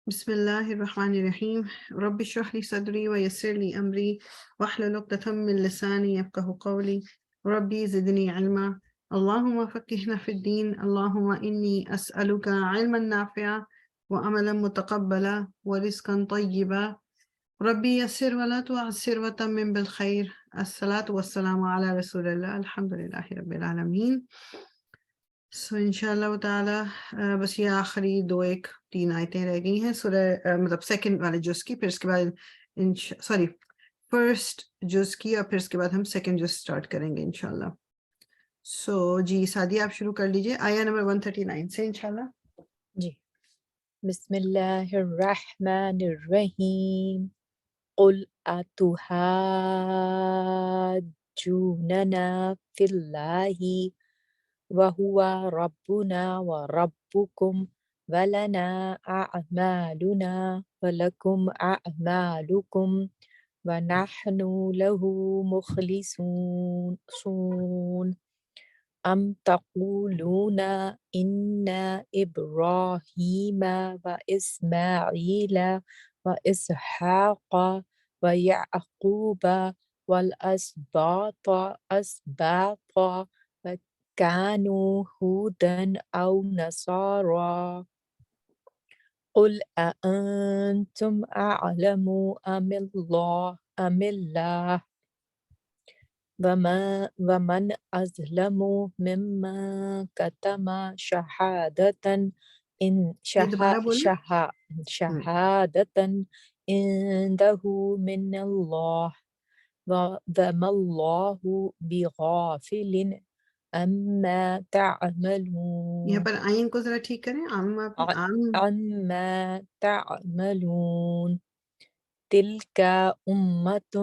بسم الله الرحمن الرحيم رب اشرح لي صدري ويسر لي أمري واحلل عقدة من لساني يفقه قولي ربي زدني علما اللهم فقهنا في الدين اللهم إني أسألك علما نافعا وعملا متقبلا ورزقا طيبا ربي يسر ولا تعسر وتمم بالخير الصلاة والسلام على رسول الله الحمد لله رب العالمين. سو انشاءاللہ تعالی بس یہ آخری 2-3 آیتیں رہ گئی ہیں سورہ مطلب سیکنڈ والے جز کی، پھر اس کے بعد سوری فرسٹ جز کی، اور پھر اس کے بعد ہم سیکنڈ جز سٹارٹ کریں گے انشاءاللہ. سو جی سعدیہ آپ شروع کر لیجئے آیہ نمبر 139 سے انشاءاللہ. جی بسم اللہ الرحمن الرحیم قل اتحاجوننا فی اللہ وهو ربنا وربكم ولنا أعمالنا ولكم أعمالكم ونحن له مخلصون أم تقولون إن إبراهيم وإسماعيل وإسحاق ويعقوب والأسباط كانوا هودا أو نصارى قل أأنتم أعلم أم الله ومن أظلم ممن كتم شهادة یہ دوبارہ بولیں. عنده من الله وما الله بغافل عما تعملون. یہاں پر آئین کو ذرا ٹھیک کریں. عما تعملون تلك أمة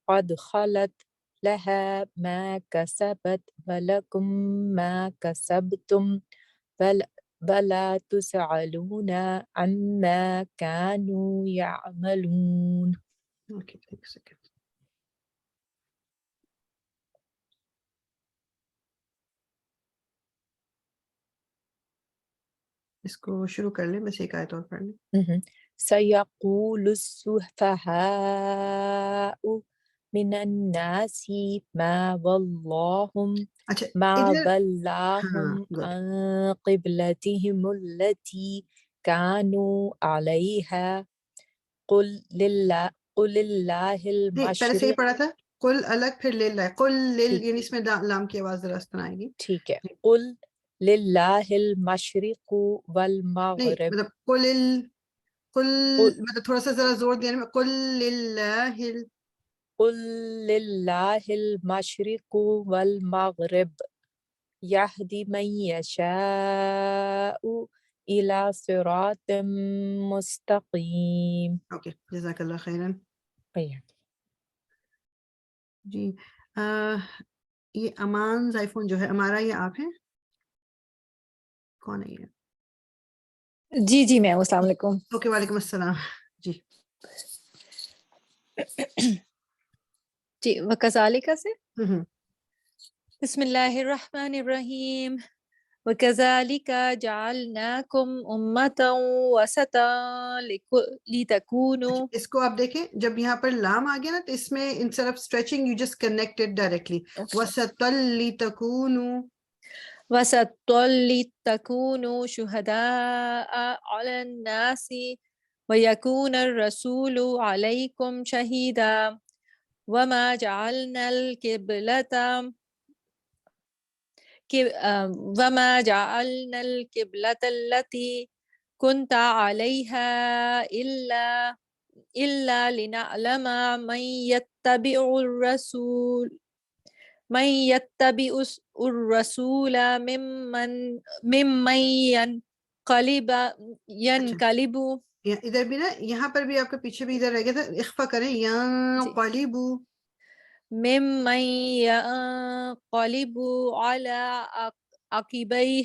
قد خلت لها ما كسبت ولكم ما كسبتم ولا تسألون عما كانوا يعملون. اوکے ایک سیکنڈ. اس کو شروع کر لیں، بس ایک آیت اور پڑھ لیں. سيقول السفهاء من الناس ما ولاهم عن قبلتهم التي كانوا عليها قل لله پہلے سے ہی پڑھا تھا قل الگ پھر للہ، قل یعنی اس میں لام کی آواز ذرا استنا آئے گی. ٹھیک ہے. قل للہ المشرق والمغرب. مطلب قل مطلب تھوڑا سا ذرا زور دینے میں قل للہ المشرق والمغرب یہدی من یشاء الی صراط مستقیم. اوکے جزاک اللہ خیرن. جی یہ امان زائفون جو ہے ہمارا، یہ آپ ہیں؟ کون ہے یہ؟ جی میں السلام علیکم. اوکے وعلیکم السلام. جی جی وکذالک سے بسم اللہ الرحمن الرحیم وکذالک جعلناکم امۃ وسطا لتکونوا. اس کو آپ دیکھیں جب یہاں پر لام آ گیا نا تو اس میں instead of stretching you just connected directly. وسطا لتکونوا لتکونوا شہداء علی الناس ویکون الرسول علیکم شہیدا وما جعلنا القبلة التي كنت عليها إلا لنعلم من يتبع الرسول ممن ينقلب. ادھر بھی نا، یہاں پر بھی آپ کے پیچھے بھی ادھر رہ گیا تھا، اخفا کریں ینقلبوا ممن ينقلب على عقبيه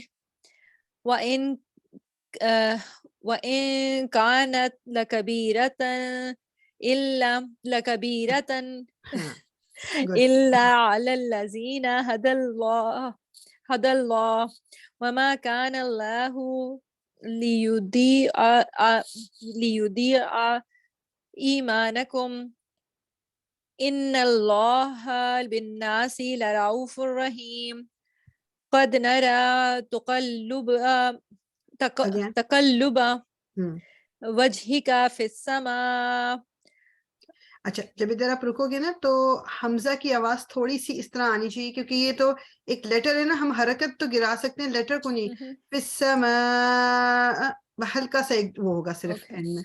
وإن كانت لكبيرة إلا على الذين هدى الله وما كان الله ليضيع إيمانكم إن الله بالناس لرؤوف رحيم قد نرى Again. تقلب Hmm. وجهك في السماء. اچھا جب ادھر آپ رکو گے نا تو حمزہ کی آواز تھوڑی سی اس طرح آنی چاہیے کیونکہ یہ تو ایک لیٹر ہے نا, ہم حرکت تو گرا سکتے ہیں, لیٹر کو نہیں. فی السماء ہلکا سا ایک وہ ہوگا صرف Okay. اینڈ میں.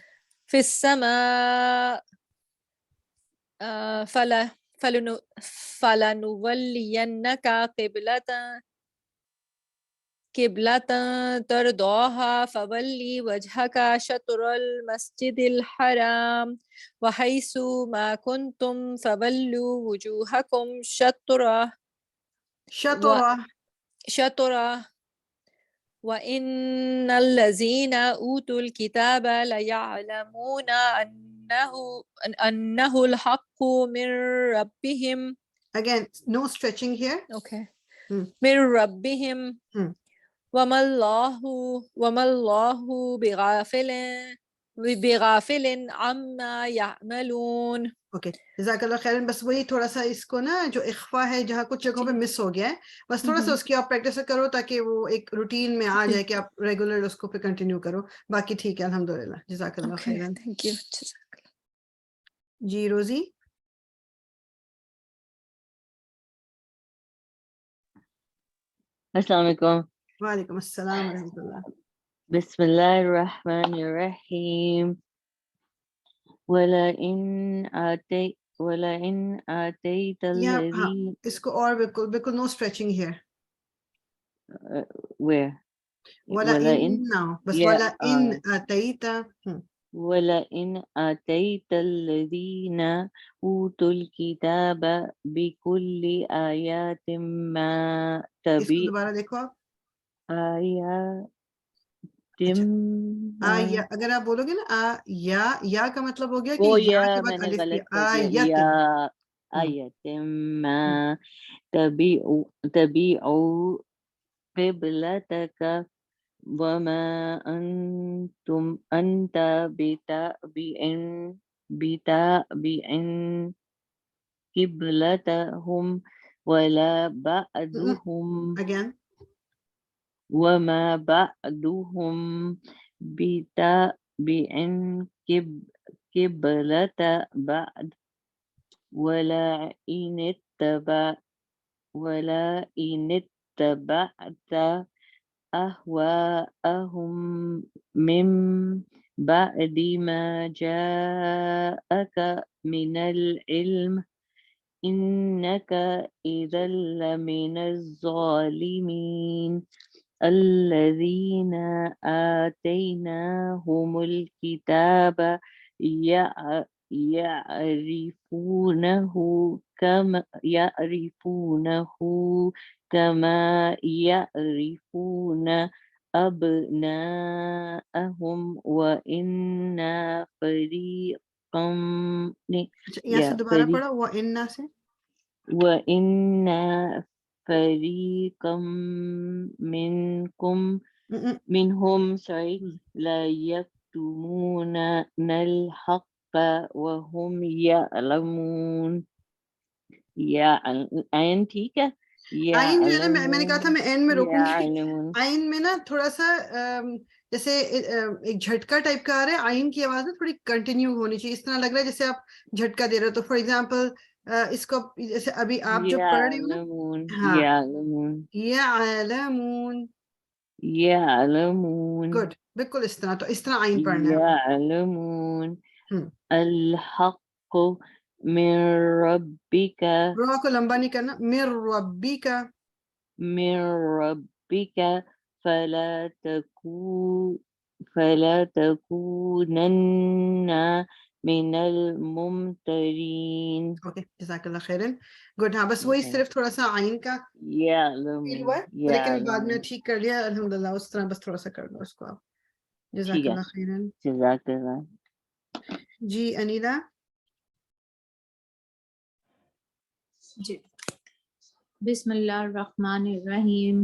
في السماء فلنولينك قبلة ترضاها فولي وجهك شطر المسجد الحرام وحيث ما كنتم فولوا وجوهكم شطره شطره وإن الذين أوتوا الكتاب ليعلمون أنه الحق من ربهم. Again, no stretching here. Okay. من ربهم وما الله بغافل عما يعملون. اوکے جزاک اللہ خیرن. بس وہی تھوڑا سا اس کو نا جو اخفا ہے جہاں کچھ جگہوں پہ مس ہو گیا ہے, بس تھوڑا سا اس کی آپ پریکٹس کرو تاکہ وہ ایک روٹین میں آ جائے کہ آپ ریگولر اس کو پہ کنٹینیو کرو. باقی ٹھیک ہے الحمدللہ. جزاک اللہ خیرن. Thank you. جی روزی. السلام علیکم. وعلیکم السلام ورحمۃ اللہ. بسم اللہ الرحمن الرحیم. وَلَئِنْ آتَيْتَ ہاں الَّذِينَ. اس کو اور بالکل نو اسٹریچنگ ہیئر. Where? وَلَئِن now بس وَلَئِن آتَيْتَ. وَلَئِنْ آتَيْتَ الَّذِينَ أُوتُوا الْكِتَابَ بِكُلِّ آيَاتٍ مَا اس کو تَبِعُوا دوبارہ دیکھو آپ. اگر آپ بولو گے نا یا کا مطلب ہو گیا کہ یا کے بعد الف بھی. آیت ما تبعوا قبلتك وما أنت بتابع قبلتهم ولا بعضهم again وما بعضهم بتابع قبلة بعض ولئن اتبعت أهواءهم من بعد ما جاءك من العلم إنك إذا لمن الظالمين. الذين آتيناهم الكتاب يعرفونه كما يعرفون أبناءهم وإن فريقا یہاں سے دوبارہ پڑھا وَإِنَّ سے. وَإِنَّ فَرِيقًا منهم لا يكتمون الحق وهم يعلمون. عین ٹھیک ہے. آئین جو ہے نا میں نے کہا تھا میں اینڈ میں روکوں گی. آئین میں نا تھوڑا سا جیسے ایک جھٹکا ٹائپ کا آ رہا ہے. آئین کی آواز نا تھوڑی کنٹینیو ہونی چاہیے. اس طرح لگ رہا ہے جیسے آپ جھٹکا دے رہے ہو. تو فار ایگزامپل اس کو جیسے ابھی آپ جو پڑھ رہے ہو نا یعلمون. گڈ بالکل اس طرح. تو اس طرح آئین پڑھنا ہے. یعلمون الحق من ربک. رو کو لمبا نہیں کرنا. من ربک فلا تکونن من الممترین. اوکے جزاک اللہ خیرن. گڈ. ہاں بس وہی صرف تھوڑا سا آئین کا فیل ہوا ہے لیکن بعد میں ٹھیک کر لیا الحمدللہ. اس طرح بس تھوڑا سا کر لو اس کو آپ. جزاک اللہ خیرن. جزاک اللہ. جی انیلا. جی بسم اللہ الرحمن الرحیم.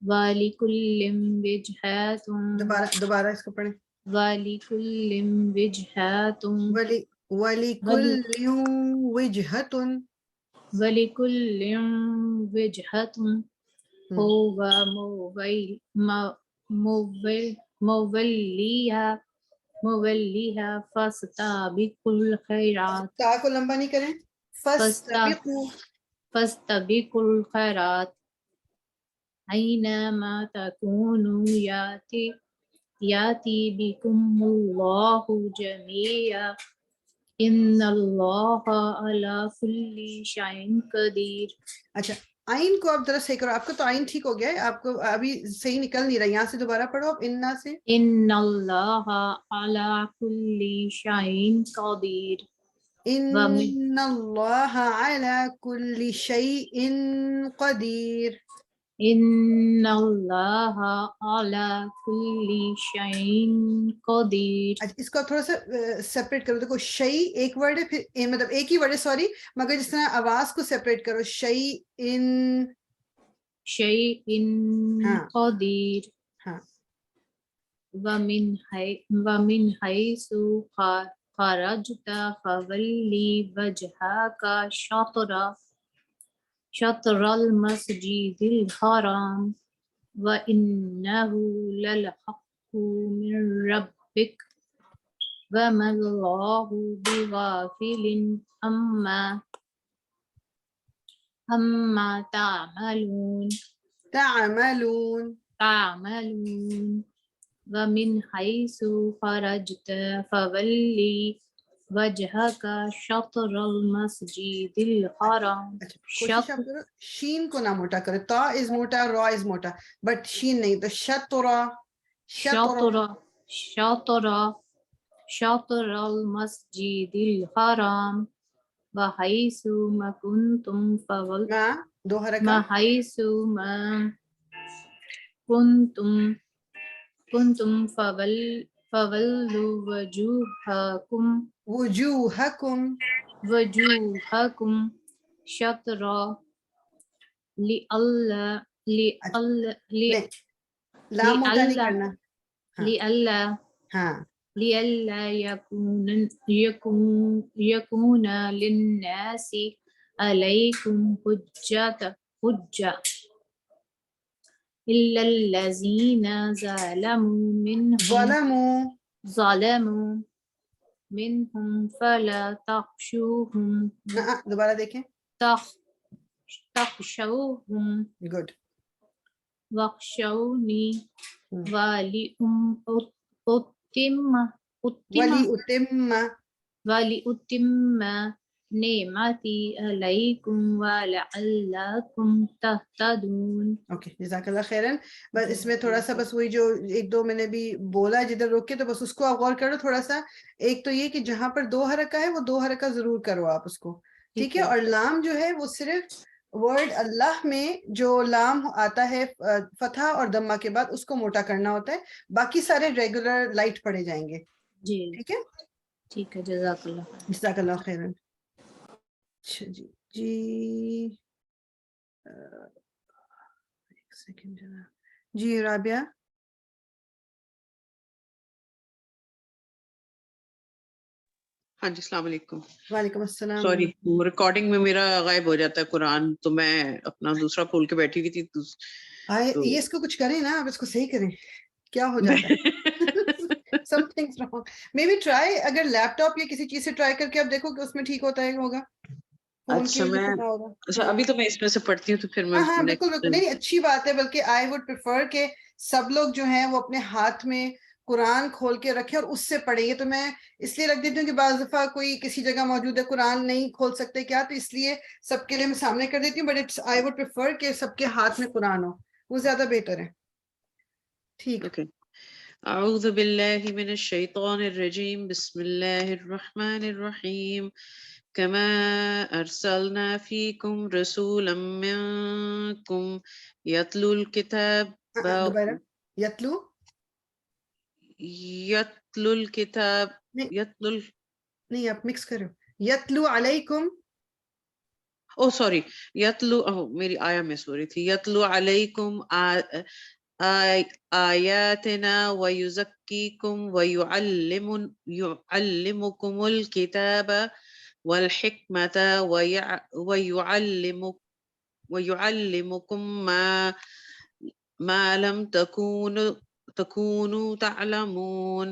وَلِكُلٍّ وِجْهَةٌ دوبارہ اس کو پڑھیں. وَلِكُلٍّ وِجْهَةٌ وَلِكُلٍّ وِجْهَةٌ. وَلِكُلٍّ وِجْهَةٌ هُوَ مُوَلِّيهَا فَاسْتَبِقُوا الْخَيْرَاتِ تا کو لمبا نہیں کریں. فَاسْتَبِقُوا الْخَيْرَاتِ أَيْنَمَا تَكُونُوا يَأْتِ بِكُمُ اللَّهُ جَمِيعًا إِنَّ اللَّهَ عَلَى كُلِّ شَيْءٍ قَدِيرٌ. اچھا آئین کو آپ ذرا صحیح کرو. آپ کو تو آئین ٹھیک ہو گیا ہے, آپ کو ابھی صحیح نکل نہیں رہا. یہاں سے دوبارہ پڑھو آپ انا سے. إِنَّ اللَّهَ عَلَى كُلِّ شَيْءٍ قَدِيرٌ. ان اللہ علی کل شیء قدیر. إِنَّ اللَّهَ عَلَى كُلِّ شَيْءٍ قَدِيرٌ. اچھا اس کو آپ تھوڑا سا سیپریٹ کرو. دیکھو شیء ایک ورڈ ہے, پھر مطلب ایک ہی ورڈ ہے سوری, مگر جس طرح آواز کو سیپریٹ کرو. شیء شَيْءٍ ہاں قَدِيرٌ. ہاں. وَمِنْ حَيْثُ خَرَجْتَ فَوَلِّ وَجْهَكَ شَطْرَ الْمَسْجِدِ الْحَرَامِ وَإِنَّهُ لَلْحَقُّ مِنْ رَبِّكَ وَمَا اللَّهُ بِغَافِلٍ عَمَّا تعملون. وَمِنْ حَيْثُ خَرَجْتَ فَوَلِّ وَجْهَكَ شَطْرَ الْمَسْجِدِ الْحَرَامِ. کوشش آپ کرو شین کو نہ موٹا کرو. تا از موٹا, را از موٹا, بٹ شین نہیں. تو شطر المسجد الحرام وحيث ما كنتم دو حرکات. وحيث ما كنتم فولوا وجوهكم شطرا لام موٹا نہیں کرنا. لئلا يكون للناس عليكم حجة إلا الذين ظلموا منهم فلا تخشوهم دوبارہ دیکھیں. تخشوهم گڈ. واخشوني ولأتم نعمتي عليكم ولعلكم تهتدون. اوکے جزاک اللہ خیرن. بس اس میں تھوڑا سا بس وہی جو ایک دو میں نے بھی بولا جدھر روک کے, تو بس اس کو آپ غور کرو تھوڑا سا. ایک تو یہ کہ جہاں پر دو حرکہ ہے وہ دو حرکہ ضرور کرو آپ اس کو, ٹھیک ہے. اور لام جو ہے وہ صرف ورڈ اللہ میں جو لام آتا ہے فتحہ اور دمہ کے بعد اس کو موٹا کرنا ہوتا ہے. باقی سارے ریگولر لائٹ پڑے جائیں گے. جی ٹھیک ہے. جزاک اللہ خیرن. اچھا جی ایک سیکنڈ جی رابعہ. ہاں جی السلام علیکم. وعلیکم السلام. سوری ریکارڈنگ میں میرا غائب ہو جاتا ہے قرآن, تو میں اپنا دوسرا کھول کے بیٹھی ہوئی تھی. یہ اس کو کچھ کریں نا, آپ اس کو صحیح کریں. کیا ہو جاتا ہے something's wrong. Maybe try اگر لیپ ٹاپ یا کسی چیز سے ٹرائی کر کے آپ دیکھو کہ اس میں ٹھیک ہوتا ہے ہوگا. اچھا ابھی تو میں اس میں سے پڑھتی ہوں, تو پھر میں ہاں بالکل نہیں, اچھی بات ہے. بلکہ I would prefer کہ سب لوگ جو ہیں وہ اپنے ہاتھ میں قرآن کھول کے رکھے اور اس سے پڑھیں. یہ تو میں اس لیے رکھ دیتی ہوں کہ بعض دفعہ کوئی کسی جگہ موجود ہے قرآن نہیں کھول سکتے کیا, تو اس لیے سب کے لیے میں سامنے کر دیتی ہوں. بٹ I would prefer کہ سب کے ہاتھ میں قرآن ہو, وہ زیادہ بہتر ہے. ٹھیک. اعوذ باللہ من الشیطان الرجیم. بسم اللہ الرحمن الرحیم. كما ارسلنا فيكم رسولا منكم يتلو الكتاب یتلو نہیں آپ مکس کرو. یتلو علیکم او سوری یتلو میری آیا مس ہو رہی تھی. یتلو علیکم آیاتنا ویزکیکم ویعلمکم الکتاب والحکمت ویعلمکم ما لم تکونوا تعلمون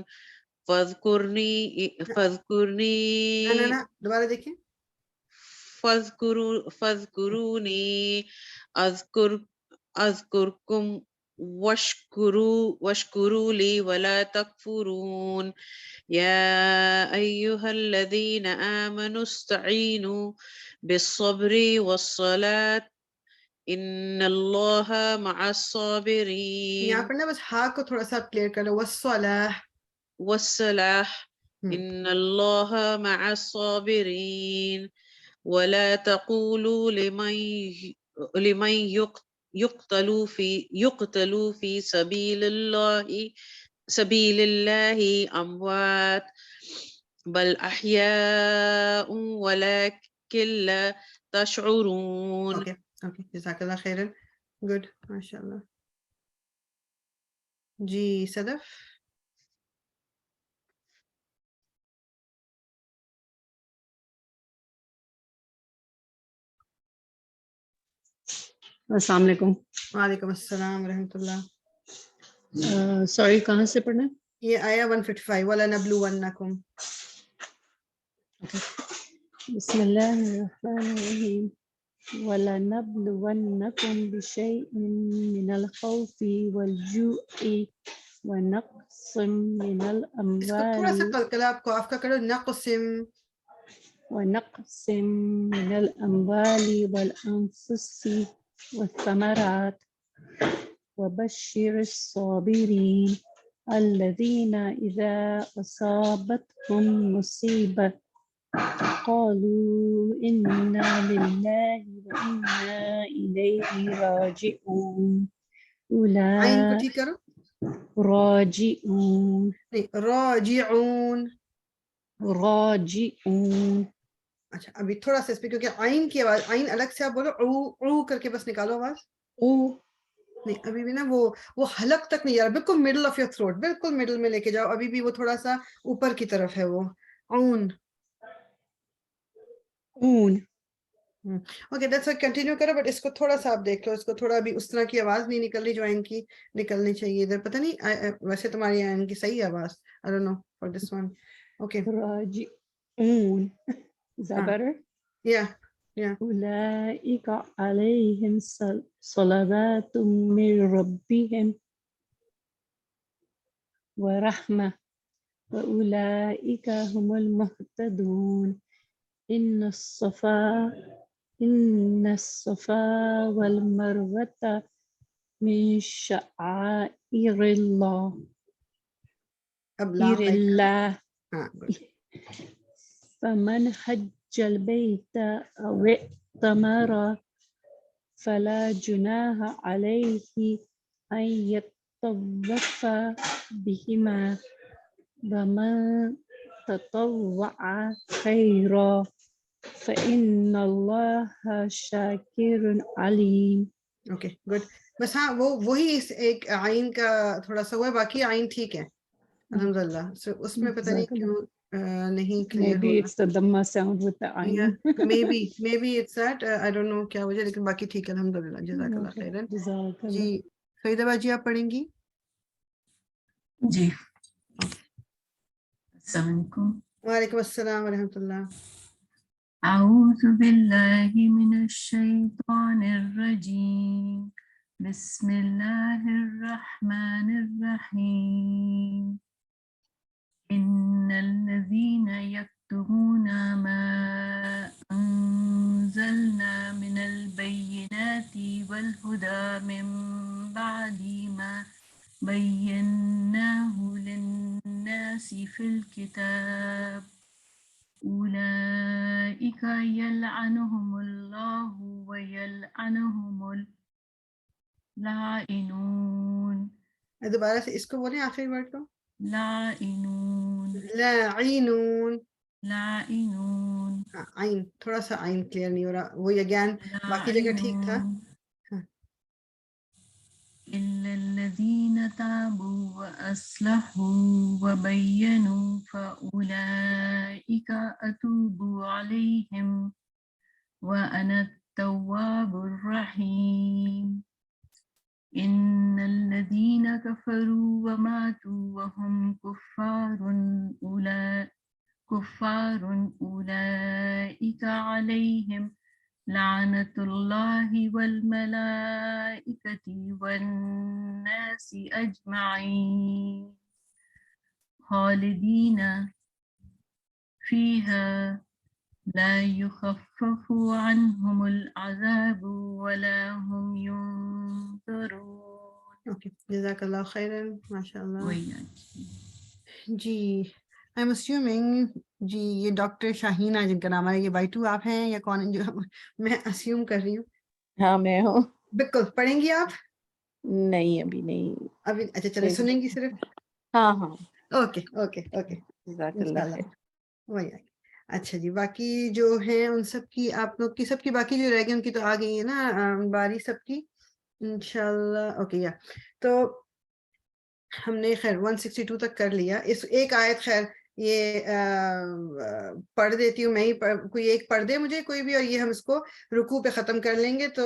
فاذکرنی نا دوبارہ دیکھیں. فاذکرونی اذکرکم واشکروا لی ولا تکفرون یا ایہا الذین آمنوا استعینوا بالصبر والصلاة ان اللہ مع الصابرین. یہاں پر نا بس ہا کو تھوڑا سا کلیئر کر لو. والصلاح والصلاح ان اللہ مع الصابرین ولا تقولوا لمن يقتل في سبيل الله أموات بل أحياء ولكن لا تشعرون. اوکے اوکے جزاک اللہ خیرن. گڈ ماشاء اللہ. جی صدف. السلام علیکم. وعلیکم السلام ورحمۃ اللہ. سوری کہاں سے پڑھنا ہے؟ یہ آیا 155 وَلَنَبْلُوَنَّكُمْ. بسم اللہ الرحمن الرحیم. وَلَنَبْلُوَنَّكُمْ بِشَيْءٍ مِّنَ الْخَوْفِ وَالْجُوعِ وَنَقْصٍ مِّنَ اس کو تھوڑا الْأَمْوَالِ سا قلقلہ آپ کو آپ کا کرو. نقسم ونقص من الأموال والأنفس والثمرات وبشر الصابرين الذين إذا أصابتهم مصيبة قالوا إنا لله وإنا إليه راجعون. عین کو ٹھیک کرو. راجعون نہیں راجعون. اچھا ابھی تھوڑا سا اس پہ کیونکہ عین کی آواز عین الگ سے آپ بولو. او او کر کے بس نکالو آواز. نہیں ابھی بھی نا وہ حلق تک نہیں یار. بالکل مڈل آف یور تھروٹ. بالکل مڈل میں لے کے جاؤ. ابھی بھی وہ تھوڑا سا اوپر کی طرف ہے وہ اون. اوکے دیٹس کنٹینیو کرو. بٹ اس کو تھوڑا سا آپ دیکھ لو. اس کو تھوڑا ابھی اس طرح کی آواز نہیں نکل رہی جو عین کی نکلنی چاہیے ادھر. پتہ نہیں ویسے تمہاری عین کی صحیح آواز. I don't know for this one. Okay. راجعون. Is that better? Yeah. أولئك عليهم صلوات من ربهم ورحمة وأولئك هم المهتدون. إن الصفا والمروة من شعائر الله. اب لام ہاں فمن حج البيت أو اعتمر فلا جناح عليه أن يطوف بهما ومن تطوع خيرا فإن الله شاكر عليم. Okay good. بس ہاں وہی ایک عین کا تھوڑا سا ہوا ہے. باقی عین ٹھیک ہے الحمدللہ. اس میں پتہ نہیں کیوں نہیں clear Maybe it's the Dhamma sound with the ayn. maybe it's that I don't know کیا وجہ. لیکن باقی ٹھیک ہے الحمدللہ. جزاک اللہ خیرن. جی فریدہ باجی آپ پڑھیں گی. جی السلام علیکم. وعلیکم السلام ورحمۃ اللہ. اعوذ باللہ من الشیطان الرجیم. بسم اللہ الرحمن الرحیم. ان الذین یکتمون ما انزلنا من البینات والہدی من بعد ما بیناہ للناس فی الکتاب أولئك يلعنهم الله ويلعنهم اللائنون. دوبارہ سے اس کو بولیں آخری ورڈ کو. لائنون. لاعینون. لَاعِنُونَ عین تھوڑا سا عین کلیئر نہیں ہو رہا, وہی اگین باقی جگہ ٹھیک تھا. لَاعِنُونَ إِلَّا الَّذِينَ تَابُوا وَأَصْلَحُوا وَبَيَّنُوا فَأُولَئِكَ أَتُوبُ عَلَيْهِمْ وَأَنَا التَّوَّابُ الرَّحِيمُ إِنَّ الَّذِينَ كَفَرُوا وَمَاتُوا وَهُمْ كُفَّارٌ أُولَئِكَ عَلَيْهِمْ لعنة الله والملائكة والناس أجمعين خالدين فيها لا يخفف عنهم العذاب ولا هم ينظرون. اوکے, جزاک اللہ خیرن, ماشاء اللہ. وإياك. جی آئی ایم اسیومنگ جی یہ ڈاکٹر شاہین ہے جن کا نام ہے, یہ بائی ٹو آپ ہیں یا کون, جو میں اسیوم کر رہی ہوں. ہاں میں ہوں. بالکل. پڑھیں گی آپ نہیں ابھی نہیں. ابھی؟ اچھا چلے, سنیں گی صرف. ہاں ہاں. اوکے اوکے اوکے, جزاک اللہ انشاءاللہ خیر. وہی آئے. اچھا جی, باقی جو ہیں ان سب کی, آپ لوگ کی سب کی باقی جو رہ گئی ان کی تو آ گئی ہے نا باری سب کی انشاءاللہ. اوکے یا تو ہم نے خیر 162 تک کر لیا. اس ایک آیت خیر یہ پڑھ دیتی ہوں میں ہی, کوئی ایک پڑھ دے مجھے کوئی بھی, اور یہ ہم اس کو رکوع پہ ختم کر لیں گے. تو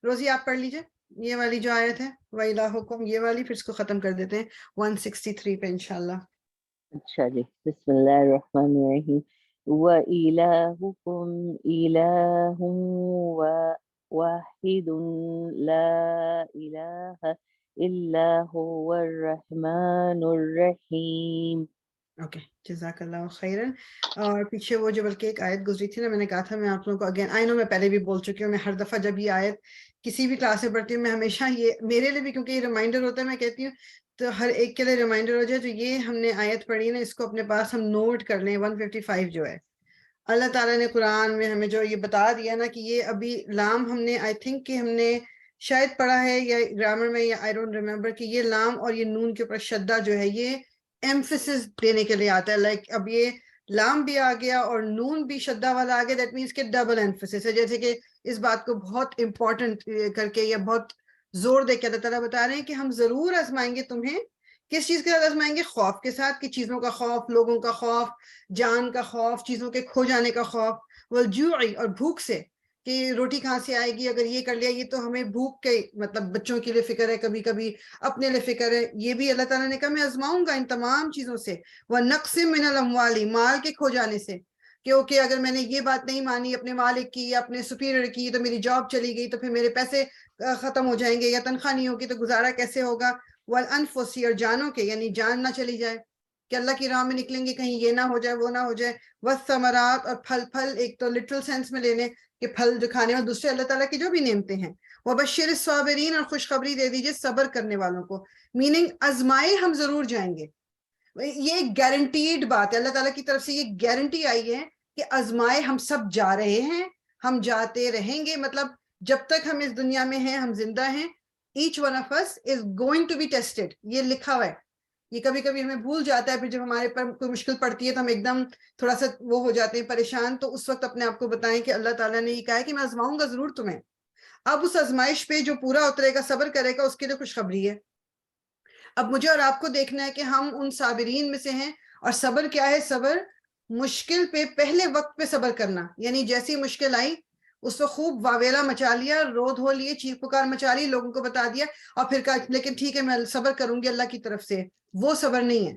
روزی آپ پڑھ لیجئے یہ والی جو آیت ہے, وَإِلَٰهُكُمْ, یہ والی, پھر اس کو ختم کر دیتے ہیں 163 پہ انشاءاللہ. اچھا جی, بسم اللہ الرحمن الرحیم. وَإِلَٰهُكُمْ إِلَٰهٌ واحد لا إله إلا هو الرحمن الرحیم. اوکے, جزاک اللہ خیرن. اور پیچھے وہ جو بلکہ ایک آیت گزری تھی نا, میں نے کہا تھا میں آپ لوگوں کو اگین, آئی نو میں پہلے بھی بول چکی ہوں, میں ہر دفعہ جب یہ آیت کسی بھی کلاس میں پڑھتی ہوں میں ہمیشہ یہ میرے لیے بھی, کیونکہ یہ ریمائنڈر ہوتا ہے, میں کہتی ہوں تو ہر ایک کے لیے ریمائنڈر ہو جائے. تو یہ ہم نے آیت پڑھی نا, اس کو اپنے پاس ہم نوٹ کر لیں. 155 جو ہے, اللہ تعالیٰ نے قرآن میں ہمیں جو یہ بتا دیا نا کہ یہ ابھی لام ہم نے آئی تھنک کہ ہم نے شاید پڑھا ہے یا گرامر میں, یا آئی ڈونٹ ریمبر, کہ یہ لام اور یہ نون کے اوپر شدہ جو ہے یہ ایمفیسس دینے کے لیے آتا ہے. لائک اب یہ لام بھی آ گیا اور نون بھی شدہ والا آ گیا, دیٹ مینس کہ ڈبل ایمفیسس ہے. جیسے کہ اس بات کو بہت امپورٹنٹ کر کے یا بہت زور دے کے اللہ تعالیٰ بتا رہے ہیں کہ ہم ضرور آزمائیں گے تمہیں. کس چیز کے ساتھ آزمائیں گے؟ خوف کے ساتھ, کہ چیزوں کا خوف, لوگوں کا خوف, جان کا خوف, چیزوں کے کھو جانے کا خوف, والجوع, اور بھوک سے, کہ روٹی کہاں سے آئے گی, اگر یہ کر لیا. یہ تو ہمیں بھوک کے مطلب بچوں کے لیے فکر ہے, کبھی کبھی اپنے لیے فکر ہے. یہ بھی اللہ تعالیٰ نے کہا میں آزماؤں گا ان تمام چیزوں سے. وَنَقْصٍ مِّنَ الْأَمْوَالِ, مال کے کھو جانے سے, کہ اوکے اگر میں نے یہ بات نہیں مانی اپنے مالک کی یا اپنے سپیریئر کی, تو میری جاب چلی گئی, تو پھر میرے پیسے ختم ہو جائیں گے, یا تنخواہ نہیں ہوگی تو گزارا کیسے ہوگا. وَالْأَنفُسِ, اور جانوں کے, یعنی جان نہ چلی جائے, کہ اللہ کی راہ میں نکلیں گے کہیں یہ نہ ہو جائے وہ نہ ہو جائے. وَالثَّمَرَاتِ, اور پھل, پھل ایک تو لٹرل سینس میں لینے کہ پھل جو کھانے, اور دوسرے اللہ تعالیٰ کی جو بھی نعمتیں ہیں. وَبَشِّرِ الصَّابِرِينَ, اور خوشخبری دے دیجئے صبر کرنے والوں کو. میننگ آزمائے ہم ضرور جائیں گے. یہ ایک گارنٹیڈ بات ہے, اللہ تعالیٰ کی طرف سے یہ گارنٹی آئی ہے کہ آزمائے ہم سب جا رہے ہیں, ہم جاتے رہیں گے. مطلب جب تک ہم اس دنیا میں ہیں, ہم زندہ ہیں, each one of us is going to be tested. یہ لکھا ہوا ہے. یہ کبھی کبھی ہمیں بھول جاتا ہے, پھر جب ہمارے پر کوئی مشکل پڑتی ہے تو ہم ایک دم تھوڑا سا وہ ہو جاتے ہیں پریشان. تو اس وقت اپنے آپ کو بتائیں کہ اللہ تعالیٰ نے یہ کہا ہے کہ میں آزماؤں گا ضرور تمہیں. اب اس آزمائش پہ جو پورا اترے گا, صبر کرے گا, اس کے لیے خوشخبری ہے. اب مجھے اور آپ کو دیکھنا ہے کہ ہم ان صابرین میں سے ہیں. اور صبر کیا ہے؟ صبر مشکل پہ پہلے وقت پہ صبر کرنا, یعنی جیسی مشکل آئی اس وقت خوب واویلا مچا لیا, رو دھو لیے, چیخ پکار مچا لی, لوگوں کو بتا دیا, اور پھر کہا لیکن ٹھیک ہے میں صبر کروں گی اللہ کی طرف سے. وہ صبر نہیں ہے.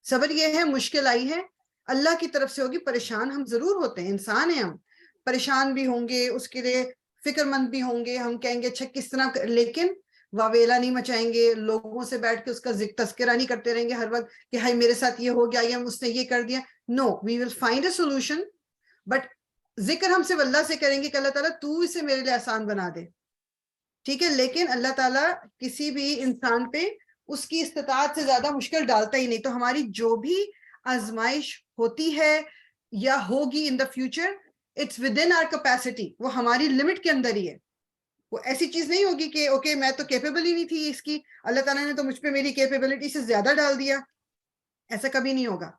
صبر یہ ہے مشکل آئی ہے اللہ کی طرف سے ہوگی. پریشان ہم ضرور ہوتے ہیں, انسان ہیں ہم, پریشان بھی ہوں گے, اس کے لیے فکر مند بھی ہوں گے. ہم کہیں گے اچھا کس طرح, لیکن واویلا نہیں مچائیں گے, لوگوں سے بیٹھ کے اس کا تذکرہ نہیں کرتے رہیں گے ہر وقت کہ ہائی میرے ساتھ یہ ہو گیا یا اس نے یہ کر دیا. No, we will find a solution, but ذکر ہم صرف اللہ سے کریں گے کہ اللہ تعالیٰ تو اسے میرے لیے آسان بنا دے, ٹھیک ہے. لیکن اللہ تعالیٰ کسی بھی انسان پہ اس کی استطاعت سے زیادہ مشکل ڈالتا ہی نہیں. تو ہماری جو بھی آزمائش ہوتی ہے یا ہوگی in the future, it's with in our capacity, وہ ہماری لمٹ کے اندر ہی ہے. وہ ایسی چیز نہیں ہوگی کہ اوکے میں تو کیپیبل ہی نہیں تھی اس کی, اللہ تعالیٰ نے تو مجھ پہ میری کیپیبلٹی سے زیادہ ڈال دیا. ایسا کبھی نہیں ہوگا.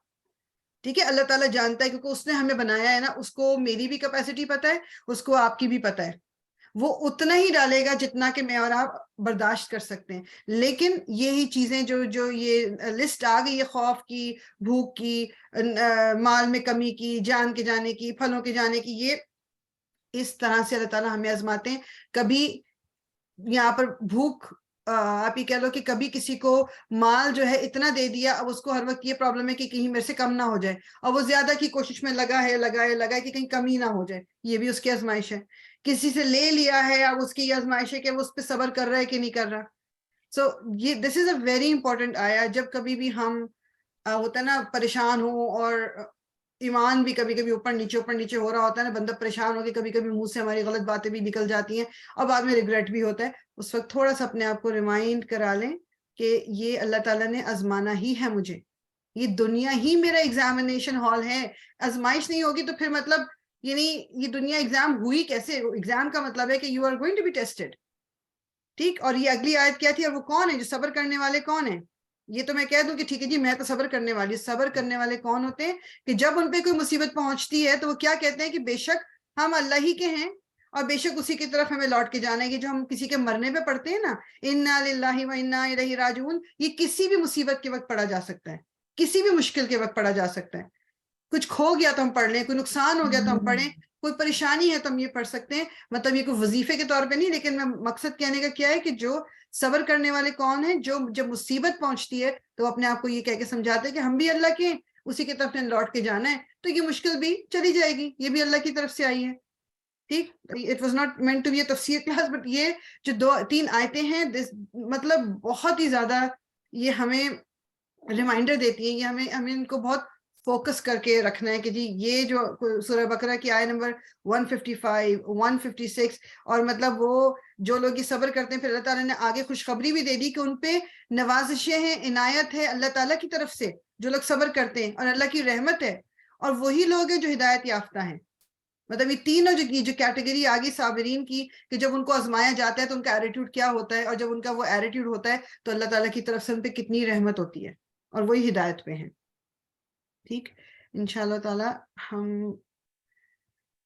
ٹھیک ہے, اللہ تعالیٰ جانتا ہے کیونکہ اس نے ہمیں بنایا ہے نا, اس کو میری بھی کیپیسٹی پتہ ہے, اس کو آپ کی بھی پتہ ہے, وہ اتنا ہی ڈالے گا جتنا کہ میں اور آپ برداشت کر سکتے ہیں. لیکن یہی چیزیں جو یہ لسٹ آ گئی ہے, خوف کی, بھوک کی, مال میں کمی کی, جان کے جانے کی, پھلوں کے جانے کی, یہ اس طرح سے اللہ تعالیٰ ہمیں آزماتے ہیں. کبھی یہاں پر بھوک, آپ یہ کہہ لو کہ کبھی کسی کو مال جو ہے اتنا دے دیا, اب اس کو ہر وقت یہ پرابلم ہے کہ کہیں میرے سے کم نہ ہو جائے, اور وہ زیادہ کی کوشش میں لگا ہے کہ کہیں کمی نہ ہو جائے, یہ بھی اس کی آزمائش ہے. کسی سے لے لیا ہے, اب اس کی یہ آزمائش ہے کہ وہ اس پہ صبر کر رہا ہے کہ نہیں کر رہا. سو یہ دس از اے ویری امپورٹنٹ آیا. جب کبھی بھی ہم ہوتا ہے نا پریشان ہوں, اور ایمان بھی کبھی کبھی اوپر نیچے ہو رہا ہوتا ہے نا, بندہ پریشان ہو کے کبھی کبھی منہ سے ہماری غلط باتیں بھی نکل جاتی ہیں, اور بعد میں ریگریٹ بھی ہوتا ہے. اس وقت تھوڑا سا اپنے آپ کو ریمائنڈ کرا لیں کہ یہ اللہ تعالیٰ نے آزمانا ہی ہے مجھے, یہ دنیا ہی میرا ایگزامینیشن ہال ہے. آزمائش نہیں ہوگی تو پھر مطلب یعنی یہ دنیا ایگزام ہوئی کیسے؟ ایگزام کا مطلب ہے کہ you are going to be tested. ٹھیک, اور یہ اگلی آیت کیا تھی, اور وہ کون ہے جو صبر کرنے والے کون ہیں؟ یہ تو میں کہہ دوں کہ ٹھیک ہے جی میں تو صبر کرنے والی. صبر کرنے والے کون ہوتے ہیں کہ جب ان پہ کوئی مصیبت پہنچتی ہے تو وہ کیا کہتے ہیں کہ بے شک ہم اللہ ہی کے ہیں, اور بے شک اسی کی طرف ہمیں لوٹ کے جانا ہے. کہ جو ہم کسی کے مرنے پہ پڑھتے ہیں نا, انا للہ و انا الیہ راجعون, یہ کسی بھی مصیبت کے وقت پڑھا جا سکتا ہے, کسی بھی مشکل کے وقت پڑھا جا سکتا ہے. کچھ کھو گیا تو ہم پڑھ لیں, کوئی نقصان ہو گیا تو ہم پڑھیں, کوئی پریشانی ہے تو ہم یہ پڑھ سکتے ہیں. مطلب یہ کوئی وظیفے کے طور پہ نہیں, لیکن میں مقصد کہنے کا کیا ہے کہ جو صبر کرنے والے کون ہیں, جو جب مصیبت پہنچتی ہے تو اپنے آپ کو یہ کہہ کے سمجھاتے ہیں کہ ہم بھی اللہ کے ہیں, اسی کی طرف لوٹ کے جانا ہے, تو یہ مشکل بھی چلی جائے گی, یہ بھی اللہ کی طرف سے آئی ہے. ٹھیک, it was not meant to be a تفسیر کلاس, بٹ یہ جو 2-3 آیتیں ہیں مطلب بہت ہی زیادہ یہ ہمیں ریمائنڈر دیتی ہیں, یہ ہمیں ان کو بہت فوکس کر کے رکھنا ہے کہ جی یہ جو سورہ بقرہ کی آیت نمبر 155, 156, اور مطلب وہ جو لوگ یہ صبر کرتے ہیں, پھر اللہ تعالیٰ نے آگے خوشخبری بھی دے دی کہ ان پہ نوازشیں ہیں, عنایت ہے اللہ تعالیٰ کی طرف سے جو لوگ صبر کرتے ہیں, اور اللہ کی رحمت ہے, اور وہی لوگ ہیں جو ہدایت یافتہ ہیں. مطلب یہ تینوں جو کیٹیگری آگی صابرین کی, کہ جب ان کو آزمایا جاتا ہے تو ان کا ایٹیٹیوڈ کیا ہوتا ہے, اور جب ان کا وہ ایٹیٹیوڈ ہوتا ہے تو اللہ تعالیٰ کی طرف سے ان پہ کتنی رحمت ہوتی ہے, اور وہی ہدایت پہ ہیں. ٹھیک, انشاءاللہ تعالی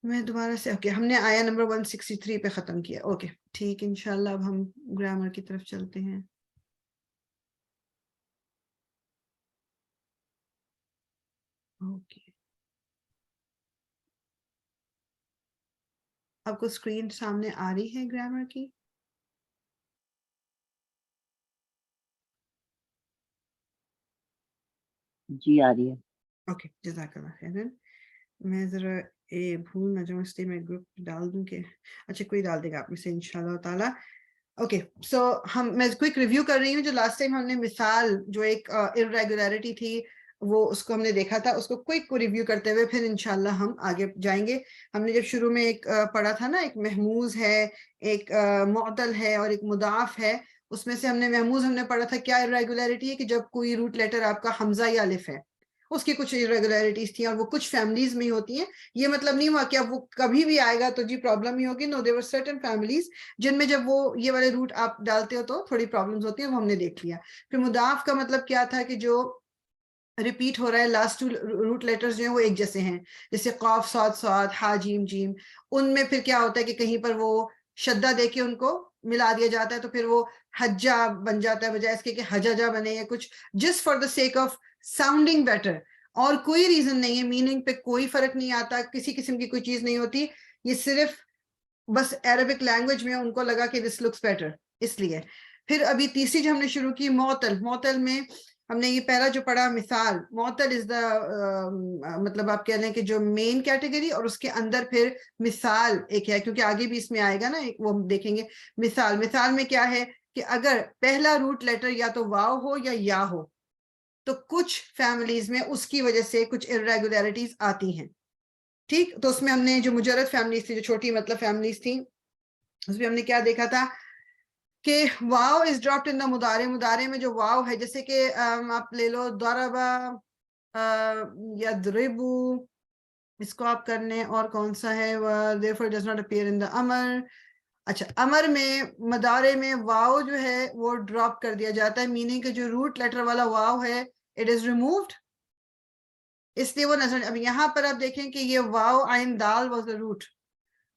میں دوبارہ سے ہم نے آیا نمبر 163 پہ ختم کیا. اوکے ٹھیک, انشاءاللہ اب ہم گرامر کی طرف چلتے ہیں. اوکے, آپ کو اسکرین سامنے آ رہی ہے گرامر کی؟ جی آ رہی ہے. اوکے, جزاک اللہ خیرن. میں ذرا بھول نہ جاؤں اس لیے میں گروپ ڈال دوں کہ اچھا کوئی ڈال دے گا آپ میں سے انشاءاللہ تعالی. اوکے, سو میں کوئک ریویو کر رہی ہوں. جو لاسٹ ٹائم ہم نے مثال جو ایک irregularity تھی وہ اس کو ہم نے دیکھا تھا, اس کو کوئک ریویو کرتے ہوئے پھر انشاءاللہ ہم آگے جائیں گے. ہم نے جب شروع میں ایک پڑھا تھا نا, ایک محموز ہے, ایک معطل ہے, اور ایک مضاف ہے. اس میں سے ہم نے محموز ہم نے پڑھا تھا کیا irregularity ہے کہ جب کوئی روٹ لیٹر آپ کا حمزہ یا الف ہے, اس کی کچھ irregularities تھیں, اور وہ کچھ فیملیز میں ہی ہوتی ہیں. یہ مطلب نہیں ہوا کہ اب وہ کبھی بھی آئے گا تو جی پرابلم ہی ہوگی. نو, there were certain families جن میں جب وہ یہ والے روٹ آپ ڈالتے ہو تو تھوڑی پرابلمز ہوتی ہیں, وہ ہم نے دیکھ لیا. پھر مضاف کا مطلب کیا تھا کہ جو ریپیٹ ہو رہا ہے, لاسٹ 2 روٹ لیٹرز جو ہیں وہ ایک جیسے ہیں, جیسے قاف صاد صاد, ہا جیم جیم. ان میں پھر کیا ہوتا ہے کہ کہیں پر وہ شدہ دے کے ان کو ملا دیا جاتا ہے, تو پھر وہ حجہ بن جاتا ہے بجائے اس کے کہ حججہ بنے, یا کچھ just for the sake of sounding better, اور کوئی ریزن نہیں ہے, میننگ پہ کوئی فرق نہیں آتا, کسی قسم کی کوئی چیز نہیں ہوتی. یہ صرف بس عربک لینگویج میں ان کو لگا کہ دس لکس بیٹر, اس لیے. پھر ابھی تیسری جو ہم نے شروع کی معطل, معطل میں ہم نے یہ پہلا جو پڑھا مثال. معطل از دا مطلب آپ کہہ لیں کہ جو مین کیٹیگری, اور اس کے اندر پھر مثال ایک ہے, کیونکہ آگے بھی اس میں آئے گا نا ایک, وہ ہم دیکھیں گے. مثال, مثال میں کیا ہے کہ اگر پہلا روٹ لیٹر یا تو واو ہو یا ہو, تو کچھ فیملیز میں اس کی وجہ سے کچھ irregularities آتی ہیں. ٹھیک, تو اس میں ہم نے جو مجرد فیملیز تھی, جو چھوٹی مطلب فیملیز تھیں, اس میں ہم نے کیا دیکھا تھا کہ واو از ڈراپڈ ان دا مضارع. مضارع میں جو واو ہے, جیسے کہ آپ لے لو ضربا, یضربو, اس کو آپ کر لیں, اور کون سا ہے therefore does not appear in the امر. اچھا, امر میں مضارع میں واو جو ہے وہ ڈراپ کر دیا جاتا ہے, میننگ کہ جو روٹ لیٹر والا واو ہے it is removed, اس لیے وہ نظر. اب یہاں پر آپ دیکھیں کہ یہ واو عین دال واز the root,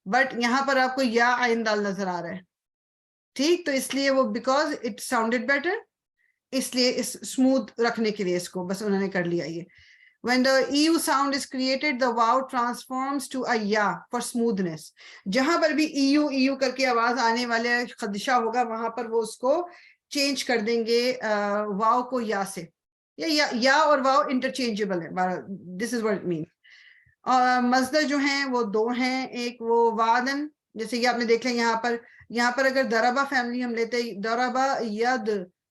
بٹ یہاں پر آپ کو یا عین دال نظر آ رہا ہے. ٹھیک, تو اس لیے وہ بیکاز اٹ ساؤنڈیڈ بیٹر, اس لیے اس اسموتھ رکھنے کے لیے اس کو بس انہوں نے کر لیا یہ. When the EU sound is created, the wow transforms to a ya for smoothness. جہاں پر بھی EU کر کے آواز آنے والے خدشہ ہوگا وہاں پر وہ اس کو چینج کر دیں گے واو کو یا سے. یا اور واو انٹرچینجبل ہے. This is what it means. مصدر جو ہیں وہ دو ہیں, ایک وہ وعدن, جیسے کہ آپ نے دیکھ لیں یہاں پر اگر دربا فیملی ہم لیتے, دربا ید